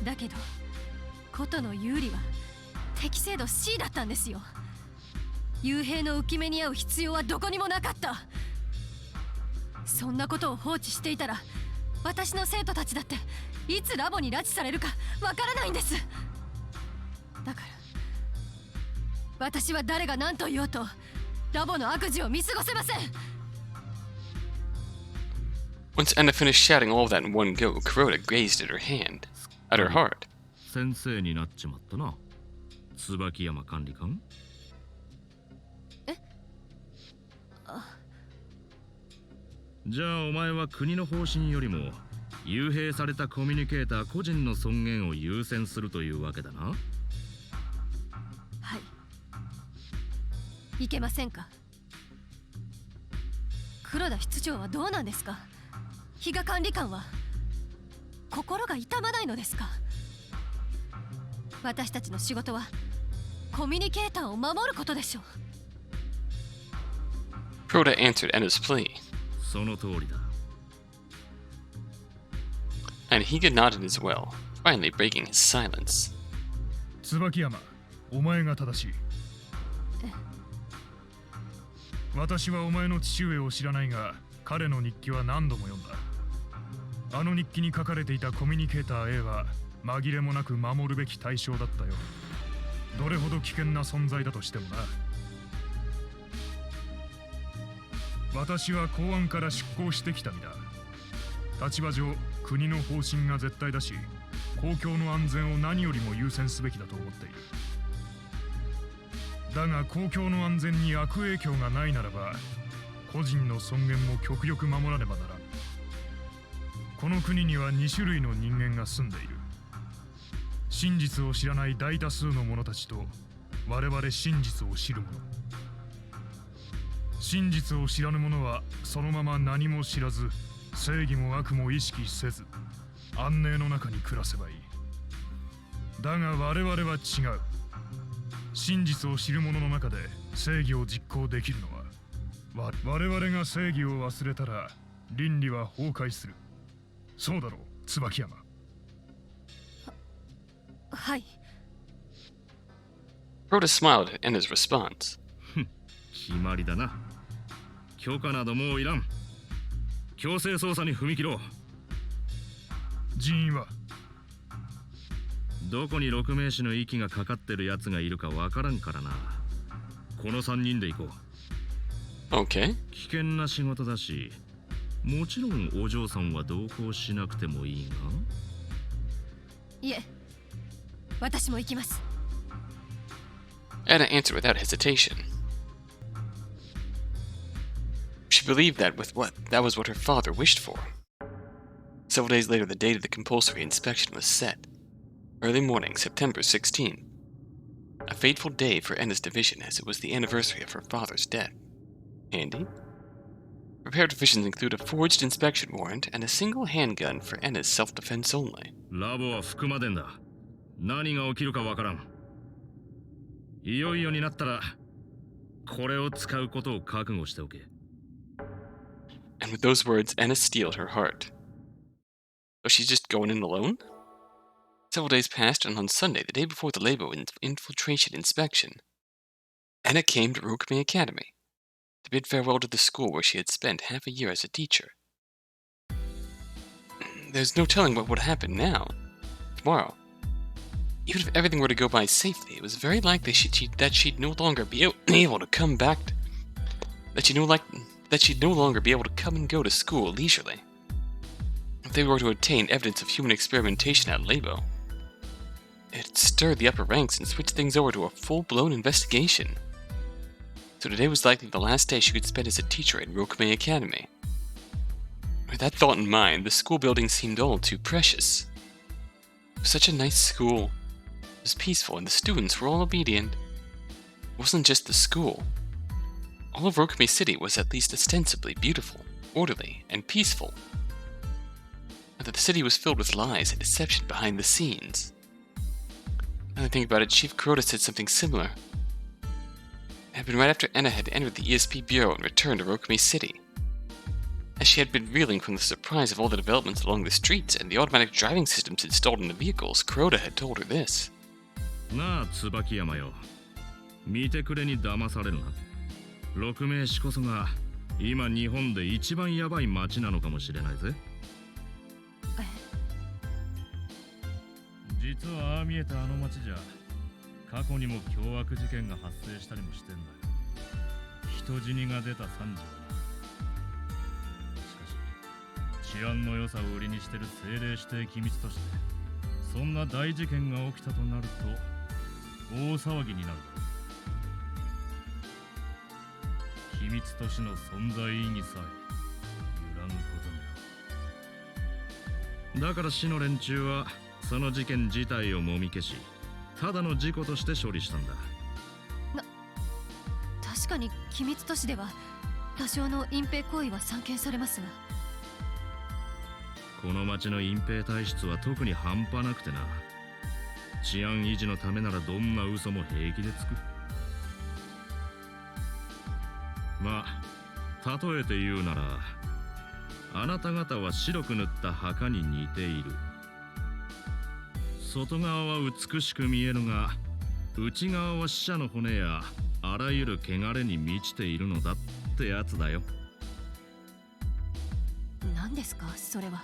だけどことの有利は適正度 C だったんですよ。幽閉の浮き目に遭う必要はどこにもなかった。そんなことを放置していたら私の生徒たちだっていつラボに拉致されるかわからないんです。だから私は誰が何と言おうとラボの悪事を見過ごせません。 Once Anna finished shouting all of that in one go, Kuroda gazed at her hand, at her heart. 先生になっちまったな。椿山管理官。じゃあお前は国の方針よりも幽閉されたコミュニケーター個人の尊厳を優先するというわけだな。はい。いけませんか？黒田室長はどうなんですか？比嘉管理官は心が痛まないのですか？私たちの仕事はコミュニケーターを守ることでしょう。 Kuroda answered Anna's plea. その通りだ。And he nodded as well, finally breaking his silence. 椿山、お前が正しい。私はお前の父上を知らないが、彼の日記は何度も読んだ。あの日記に書かれていたコミュニケーター A は紛れもなく守るべき対象だったよ。どれほど危険な存在だとしてもな。私は公安から出向してきた身だ。立場上、国の方針が絶対だし、公共の安全を何よりも優先すべきだと思っている。だが公共の安全に悪影響がないならば、個人の尊厳も極力守らねばならん。この国には2種類の人間が住んでいる。真実を知らない大多数の者たちと、我々真実を知る者。真実を知らぬ者はそのまま何も知らず、正義も悪も意識せず、安寧の中に暮らせばいい。だが我々は違う。真実を知る者の中で正義を実行できるのは、我々が正義を忘れたら倫理は崩壊する。そうだろう、椿山。はい。Rhoda smiled at Enna's response. 決まりだな。許可などもういらん。強制捜査に踏み切ろう。人員はどこに六名士の息がかかってるやつがいるかわからんからな。この3人で行こう。 Okay. 危険な仕事だし、もちろんお嬢さんは同行しなくてもいいが。いえ、私も行きます。Anna answered without hesitation. She believed that was what her father wished for. Several days later, the date of the compulsory inspection was set. Early morning, September 16. A fateful day for Enna's division, as it was the anniversary of her father's death. Handy? Prepared revisions include a forged inspection warrant and a single handgun for Enna's self-defense only. ラボは福間伝だ。何が起きるかわからん。いよいよになったら、これを使うことを覚悟しておけ。And with those words, Enna steeled her heart. Was she just going in alone? Several days passed, and on Sunday, the day before the LABO infiltration inspection, Enna came to Rokumi Academy to bid farewell to the school where she had spent half a year as a teacher. There's no telling what would happen now, tomorrow. Even if everything were to go by safely, it was very likely that she'd no longer be able to come back. That she'd no longer be able to come and go to school leisurely. If they were to obtain evidence of human experimentation at LABO, it'd stir the upper ranks and switch things over to a full-blown investigation. So today was likely the last day she could spend as a teacher at Rokumi Academy. With that thought in mind, the school building seemed all too precious. It was such a nice school. It was peaceful, and the students were all obedient. It wasn't just the school. All of Rokumi City was at least ostensibly beautiful, orderly, and peaceful. But the city was filled with lies and deception behind the scenes. Now that I think about it, Chief Kuroda said something similar. It had been right after Enna had entered the ESP Bureau and returned to Rokumi City. As she had been reeling from the surprise of all the developments along the streets and the automatic driving systems installed in the vehicles, Kuroda had told her this. なあ、椿山よ。見てくれに騙されるな。六名士こそが今日本で一番ヤバい町なのかもしれないぜ。実はああ見えたあの町じゃ過去にも凶悪事件が発生したりもしてんだよ。人死にが出た惨事だな。しかし治安の良さを売りにしてる政令指定機密としてそんな大事件が起きたとなると大騒ぎになる。機密都市の存在意義さえ揺らぐことに。だから市の連中はその事件自体をもみ消しただの事故として処理したんだ。確かに機密都市では多少の隠蔽行為は散見されますが、この町の隠蔽体質は特に半端なくてな。治安維持のためならどんな嘘も平気でつく。まあ例えて言うならあなた方は白く塗った墓に似ている。外側は美しく見えるが、内側は死者の骨やあらゆる汚れに満ちているのだってやつだよ。何ですかそれは。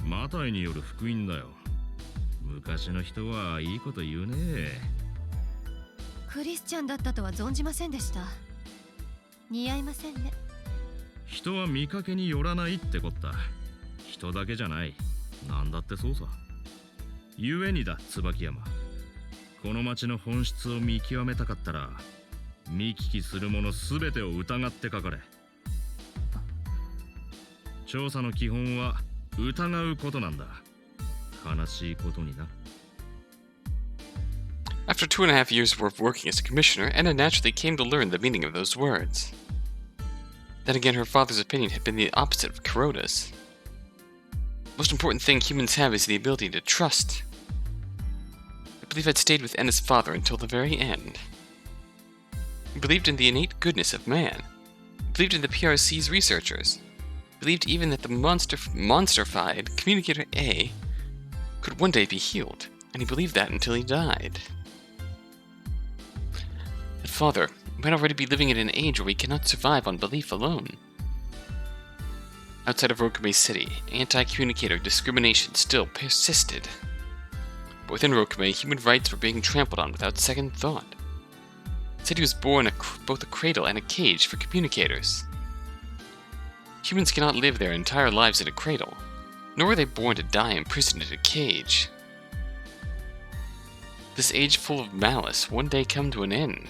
マタイによる福音だよ。昔の人はいいこと言うね。クリスチャンだったとは存じませんでした。似合いませんね。人は見かけによらないってこった。人だけじゃない、なんだってそうさ。ゆえにだ、椿山。この町の本質を見極めたかったら、見聞きするものすべてを疑ってかかれ。調査の基本は疑うことなんだ。悲しいことにな。After 2.5 years of working as a commissioner, Anna naturally came to learn the meaning of those words. Then again, her father's opinion had been the opposite of Kuroda's. The most important thing humans have is the ability to trust. I believe I'd stayed with Anna's father until the very end. He believed in the innate goodness of man. He believed in the PRC's researchers. He believed even that the monster-fied Communicator A could one day be healed, and he believed that until he died. But father might already be living in an age where we cannot survive on belief alone. Outside of Rokume City, anti-communicator discrimination still persisted. But within Rokume, human rights were being trampled on without second thought. The city was born both a cradle and a cage for communicators. Humans cannot live their entire lives in a cradle, nor were they born to die imprisoned in a cage. This age full of malice one day come to an end.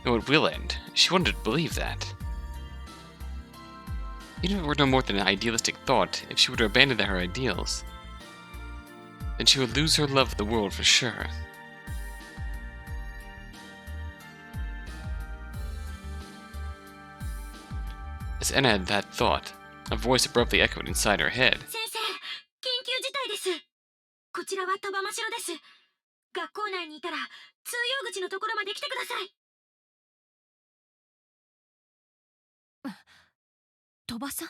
No, it will end. She wanted to believe that. Even if it were no more than an idealistic thought, if she were to abandon her ideals, then she would lose her love of the world for sure. As Anna had that thought, a voice abruptly echoed inside her head. 先生、緊急事態です。こちらは鳥羽真城です。学校内にいたら通用口のところまで来てください。鳥羽さん。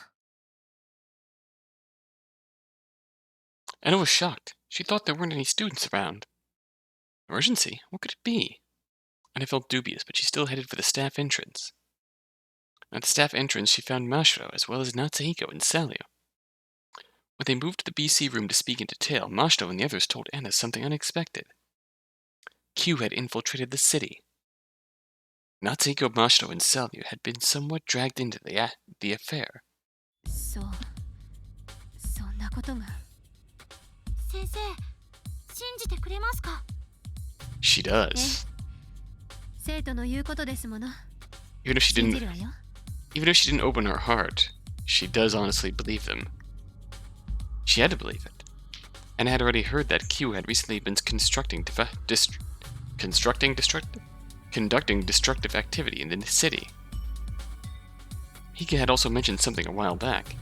Anna was shocked. She thought there weren't any students around. Emergency? What could it be? Anna felt dubious, but she still headed for the staff entrance. At the staff entrance, she found Mashiro, as well as Natsuhiko and Salio. When they moved to the BC room to speak in detail, Mashiro and the others told Anna something unexpected. Q had infiltrated the city. Natsuhiko, Mashiro, and Salio had been somewhat dragged into the affair. そんなことが。先生、信じてくれますか？ She does. 生徒の言うことですもの。 Even if she 信じ didn't るわよ。 Even if she didn't open her heart, she does honestly believe them. She had to believe it. And had already heard that Q had recently been conducting destructive activity in the city. Hika had also mentioned something a while back.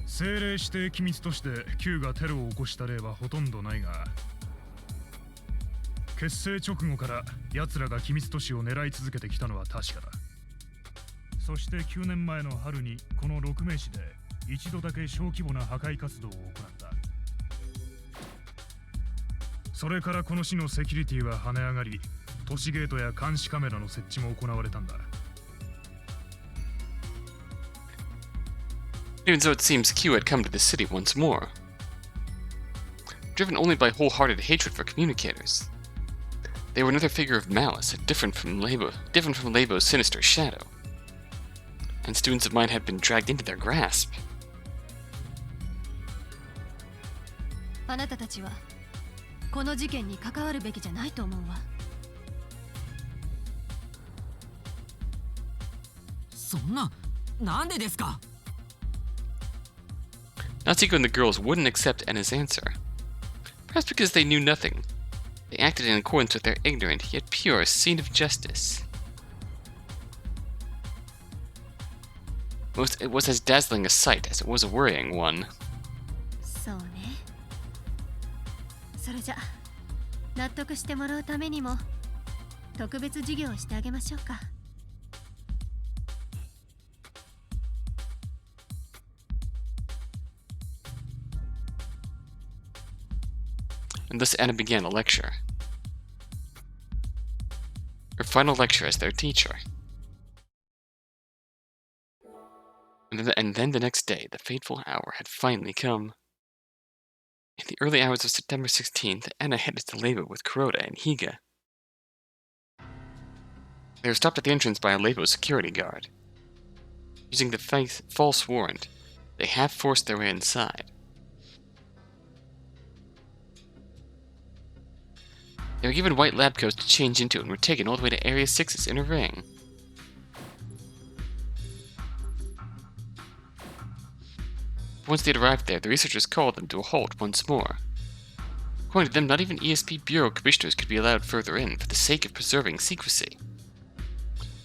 政令指定機密として Q がテロを起こした例はほとんどないが、結成直後から奴らが機密都市を狙い続けてきたのは確かだ。そして9年前の春にこの6名市で一度だけ小規模な破壊活動を行った。それからこの市のセキュリティは跳ね上がり、都市ゲートや監視カメラの設置も行われたんだ。Even so, it seems Q had come to the city once more. Driven only by wholehearted hatred for communicators. They were another figure of malice, different from LABO's sinister shadow. And students of mine had been dragged into their grasp. あなたたちはこの事件に関わるべきじゃないと思うわ。そんな、なんでですか？ Natsuhiko and the girls wouldn't accept Anna's answer. Perhaps because they knew nothing. They acted in accordance with their ignorant yet pure scene of justice. It was as dazzling a sight as it was a worrying one. そうね。それじゃ納得してもらうためにも特別授業をしてあげましょうか。and thus Anna began a lecture. Her final lecture as their teacher. And then the next day, the fateful hour had finally come. In the early hours of September 16th, Anna headed to LABO with Kuroda and Higa. They were stopped at the entrance by a LABO security guard. Using the false warrant, they half-forced their way inside. They were given white lab coats to change into and were taken all the way to Area 6's inner ring. Once they had arrived there, the researchers called them to a halt once more. According to them, not even ESP Bureau commissioners could be allowed further in for the sake of preserving secrecy.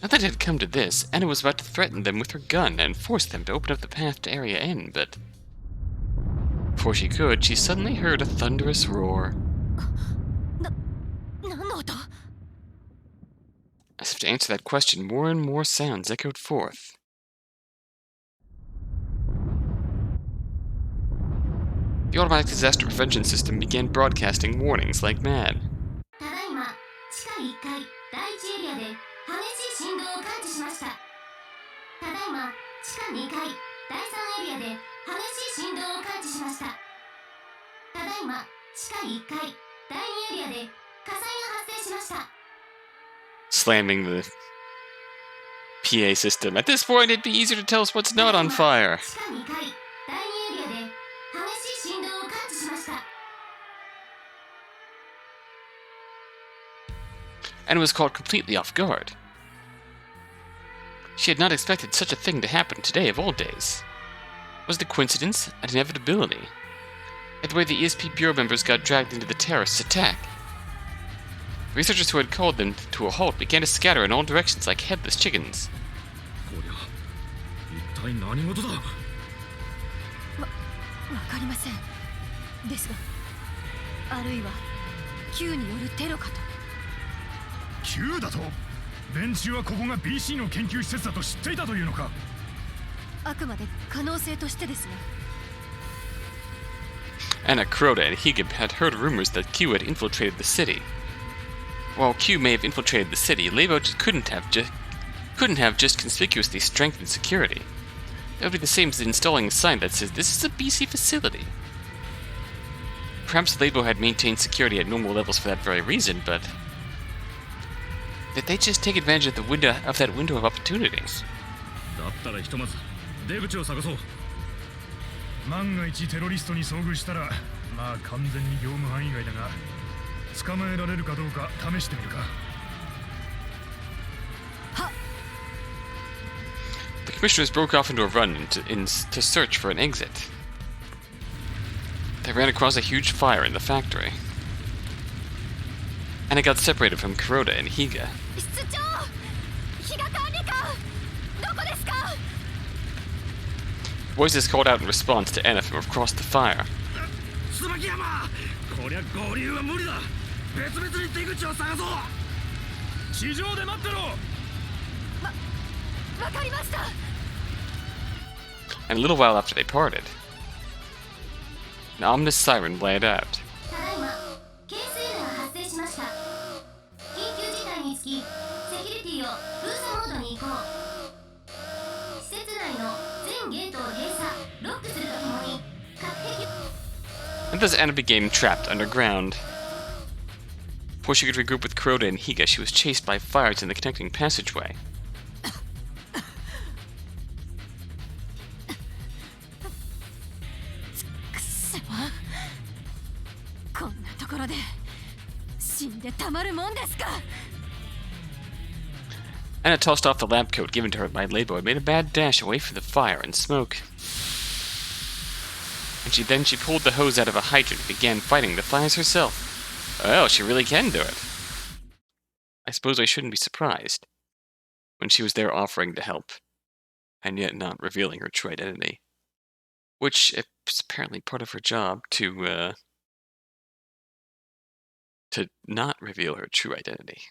Not that it had come to this, Anna was about to threaten them with her gun and force them to open up the path to Area N, but before she could, she suddenly heard a thunderous roar. As if to answer that question, more and more sounds echoed forth. The automatic disaster prevention system began broadcasting warnings like mad. Slamming the PA system. At this point, it'd be easier to tell us what's not on fire. Anna was caught completely off guard. She had not expected such a thing to happen today of all days. Was it a coincidence? An inevitability? At the way the ESP Bureau members got dragged into the terrorists' attack. The researchers who had called them to a halt began to scatter in all directions like headless chickens. Anna, Kuroda, and Higa had heard rumors that Q had infiltrated the city. While Q may have infiltrated the city, LABO couldn't have just conspicuously strengthened security. That would be the same as installing a sign that says, "This is a BC facility." Perhaps LABO had maintained security at normal levels for that very reason, but did they just take advantage of that window of opportunity? 万が一テロリストに遭遇したら、まあ完全に業務範囲外だが、捕まえられるかどうか試してみるか。The commissioners broke off into a run to search for an exit. They ran across a huge fire in the factory. And it got separated from Kuroda and Higa. Voices called out in response to Anna from across the fire. And a little while after they parted, an ominous siren blared out. And thus Anna became trapped underground. Before she could regroup with Kuroda and Higa, she was chased by fires in the connecting passageway. Anna tossed off the lab coat given to her by LABO and made a bad dash away from the fire and smoke. And she pulled the hose out of a hydrant and began fighting the fires herself. Well, she really can do it. I suppose I shouldn't be surprised when she was there offering to help, and yet not revealing her true identity. Which is apparently part of her job to not reveal her true identity.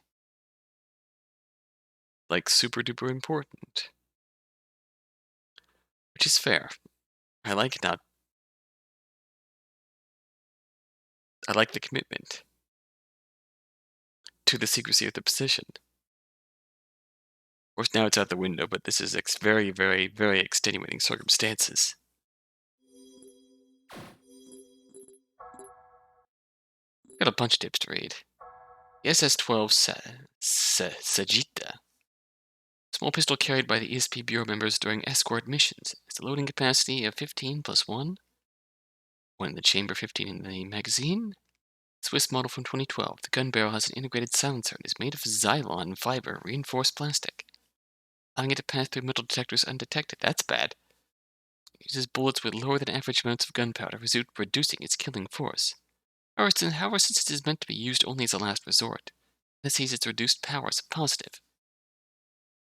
Like super duper important. Which is fair. I like not I like the commitment to the secrecy of the position. Of course, now it's out the window, but this is very, very, very extenuating circumstances. Got a bunch of tips to read. The SS-12 Sagitta. Small pistol carried by the ESP Bureau members during escort missions. It's a loading capacity of 15 plus 1. 1 in the chamber, 15 in the magazine. Swiss model from 2012. The gun barrel has an integrated silencer and is made of Zylon fiber reinforced plastic, allowing it to pass through metal detectors undetected. That's bad. It uses bullets with lower than average amounts of gunpowder, reducing its killing force. However, since it is meant to be used only as a last resort, this sees its reduced power as a positive.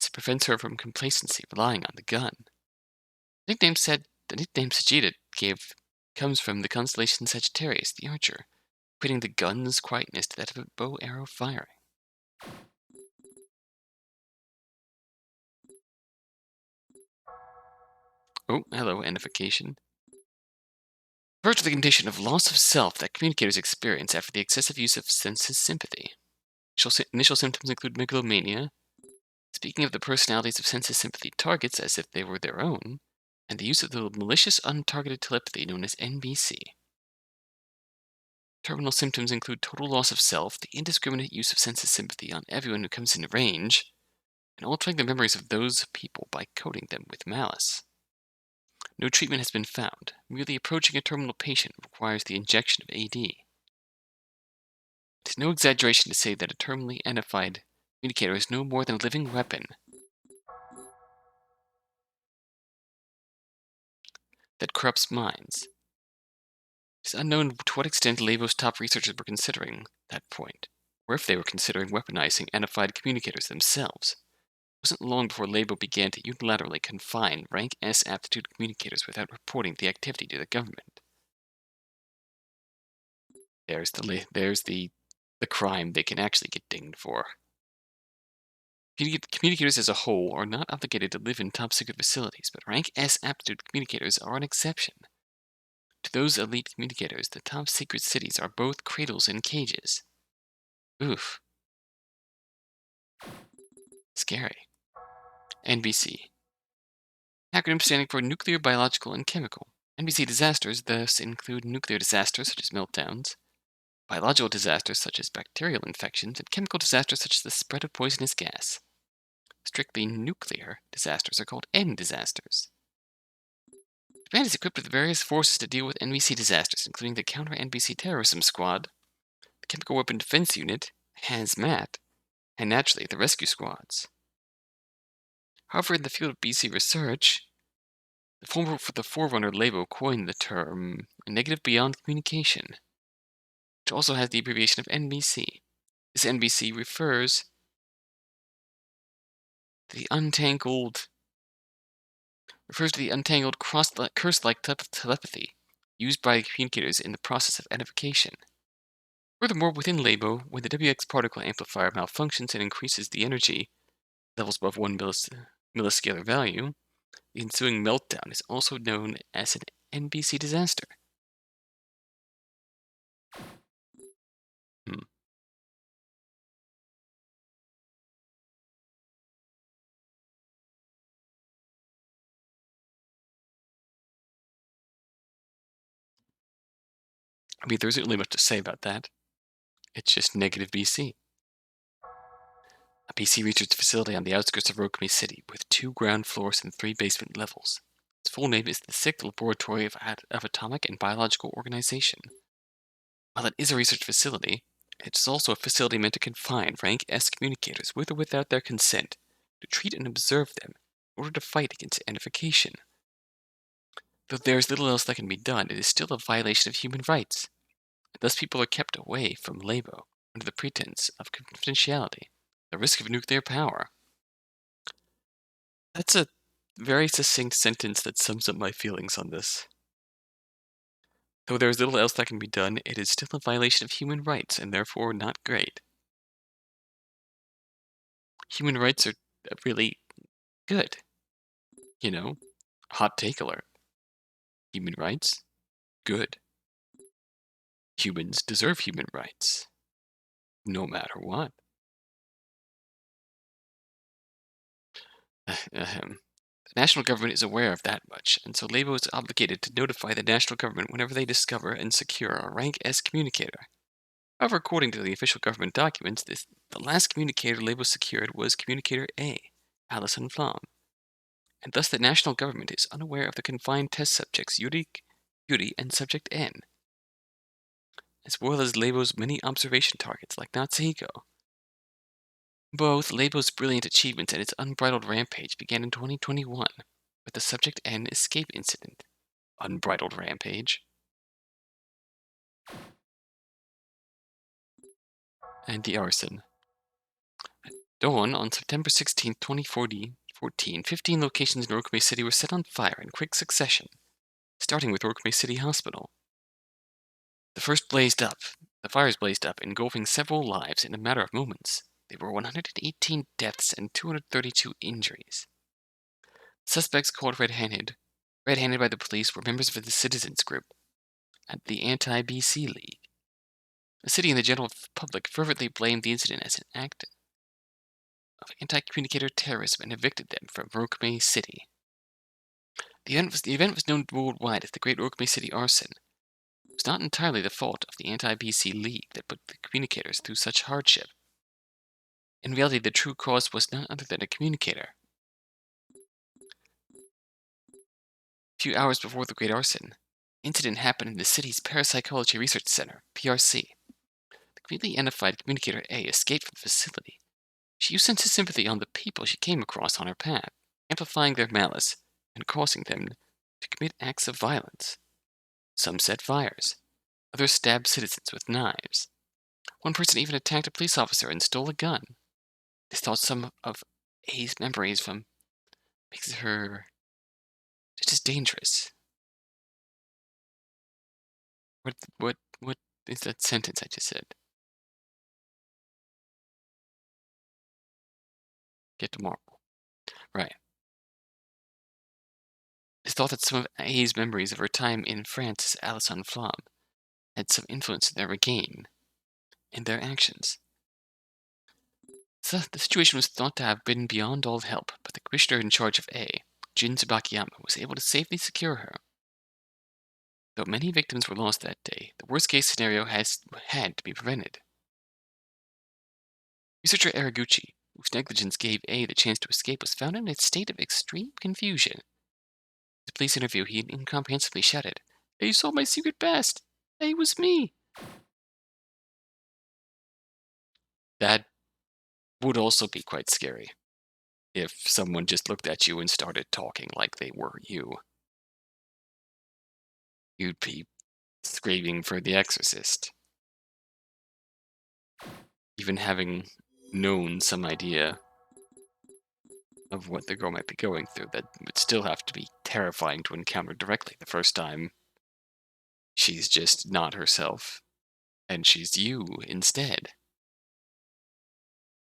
This prevents her from complacency relying on the gun. The nickname Sagitta comes from the constellation Sagittarius, the archer, equating the gun's quietness to that of a bow arrow firing. Oh, hello, identification. Refers to the condition of loss of self that communicators experience after the excessive use of senses sympathy. Initial symptoms include megalomania, speaking of the personalities of senses sympathy targets as if they were their own, and the use of the malicious untargeted telepathy known as NBC. Terminal symptoms include total loss of self, the indiscriminate use of senses sympathy on everyone who comes in range, and altering the memories of those people by coating them with malice. No treatment has been found. Merely approaching a terminal patient requires the injection of AD. It is no exaggeration to say that a terminally identified communicator is no more than a living weapon that corrupts minds. It is unknown to what extent LABO's top researchers were considering that point, or if they were considering weaponizing identified communicators themselves. It wasn't long before LABO began to unilaterally confine rank S aptitude communicators without reporting the activity to the government. There's the crime they can actually get dinged for. Communicators as a whole are not obligated to live in top-secret facilities, but rank S aptitude communicators are an exception. To those elite communicators, the top-secret cities are both cradles and cages. Oof. Scary. NBC. Acronym standing for Nuclear, Biological, and Chemical. NBC disasters thus include nuclear disasters such as meltdowns, biological disasters such as bacterial infections, and chemical disasters such as the spread of poisonous gas. Strictly nuclear disasters are called N disasters. Japan is equipped with various forces to deal with NBC disasters, including the Counter-NBC Terrorism Squad, the Chemical Weapon Defense Unit, HAZMAT, and naturally the rescue squads. However, in the field of BC research, the forerunner LABO coined the term negative beyond communication, which also has the abbreviation of NBC. This NBC refers to the untangled curse-like telepathy used by communicators in the process of edification. Furthermore, within LABO, when the WX particle amplifier malfunctions and increases the energy levels above 1 milliscalar value, the ensuing meltdown is also known as an NBC disaster. I mean, there isn't really much to say about that. It's just negative BC. A BC research facility on the outskirts of Rokumi City with 2 ground floors and 3 basement levels. Its full name is the 6th Laboratory of Atomic and Biological Organization. While it is a research facility, it is also a facility meant to confine rank S communicators with or without their consent, to treat and observe them in order to fight against identification. Though there is little else that can be done, it is still a violation of human rights. Thus people are kept away from LABO under the pretense of confidentiality, the risk of nuclear power. That's a very succinct sentence that sums up my feelings on this. Though there is little else that can be done, it is still a violation of human rights, and therefore not great. Human rights are really good. You know, hot take alert. Human rights, good. Humans deserve human rights, no matter what. The national government is aware of that much, and so LABO is obligated to notify the national government whenever they discover and secure a rank S communicator. However, according to the official government documents, the last communicator LABO secured was Communicator A, Alison Flom, and thus the national government is unaware of the confined test subjects Yuri, and Subject N, as well as LABO's many observation targets like Natsuhiko. Both LABO's brilliant achievements and its unbridled rampage began in 2021 with the Subject N escape incident. Unbridled rampage. And the arson. At dawn on September 16, 2014, 15 locations in Orkmei City were set on fire in quick succession, starting with Orkmei City Hospital. The fires blazed up, engulfing several lives in a matter of moments. There were 118 deaths and 232 injuries. Suspects caught red-handed by the police were members of the citizens group at the Anti-BC League. The city and the general public fervently blamed the incident as an act of anti-communicator terrorism and evicted them from Orkmei City. The event was known worldwide as the Great Orkmei City Arson. It was not entirely the fault of the Anti-BC League that put the communicators through such hardship. In reality, the true cause was none other than a communicator. A few hours before the Great Arson, the incident happened in the city's Parapsychology Research Center, PRC. The completely identified Communicator A escaped from the facility. She used Senses Sympathy on the people she came across on her path, amplifying their malice and causing them to commit acts of violence. Some set fires. Others stabbed citizens with knives. One person even attacked a police officer and stole a gun. This thought some of A's memories from makes her just as dangerous. What is that sentence I just said? Get to Marvel. Right. It's thought that some of A's memories of her time in France as Alison Flom had some influence in their regain and their actions. So the situation was thought to have been beyond all help, but the commissioner in charge of A, Jin Tsubakiyama, was able to safely secure her. Though many victims were lost that day, the worst-case scenario had to be prevented. Researcher Araguchi, whose negligence gave A the chance to escape, was found in a state of extreme confusion. In the police interview, he incomprehensibly shouted, "A saw my secret past! A was me!" That would also be quite scary if someone just looked at you and started talking like they were you. You'd be screaming for The Exorcist. Even having known some idea of what the girl might be going through, that would still have to be terrifying to encounter directly the first time she's just not herself, and she's you instead.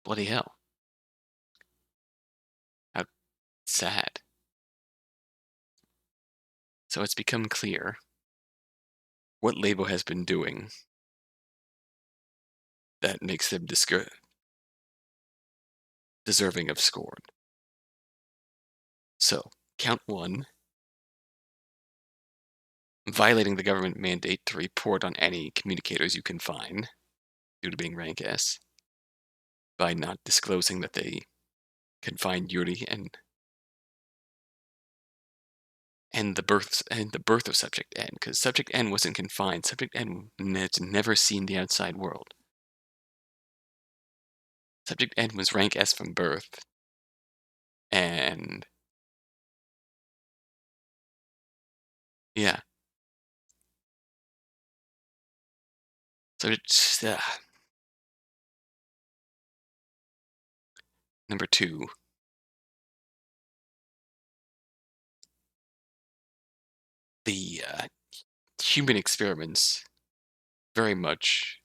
Bloody hell. How sad. So it's become clear what LABO has been doing that makes them deserving of scorn. So, count 1. Violating the government mandate to report on any communicators you can find due to being rank S by not disclosing that they confined Yuri and the birth of Subject N, because Subject N wasn't confined. Subject N has never seen the outside world. Subject N was rank S from birth, and yeah. So it's number 2. The human experiments, very much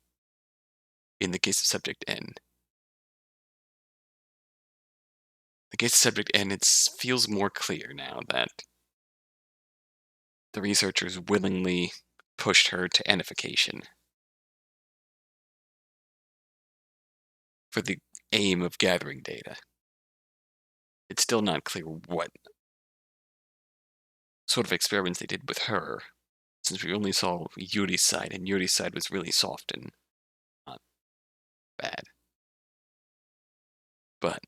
in the case of Subject N. The case of Subject N, it feels more clear now that the researchers willingly pushed her to Nification. for the aim of gathering data. It's still not clear what sort of experiments they did with her, since we only saw Yuri's side, and Yuri's side was really soft and not bad. But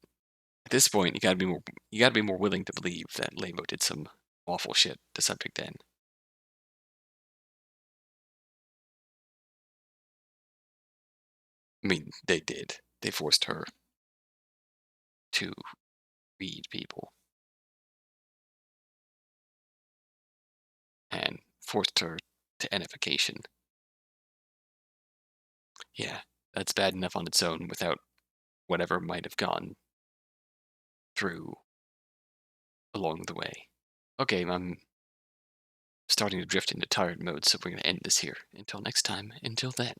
at this point, you gotta be more willing to believe that LABO did some awful shit to Subject N. I mean, they did. They forced her to read people. And forced her to enification. Yeah, that's bad enough on its own without whatever might have gone through along the way. Okay, I'm starting to drift into tired mode, so we're going to end this here. Until next time, until then.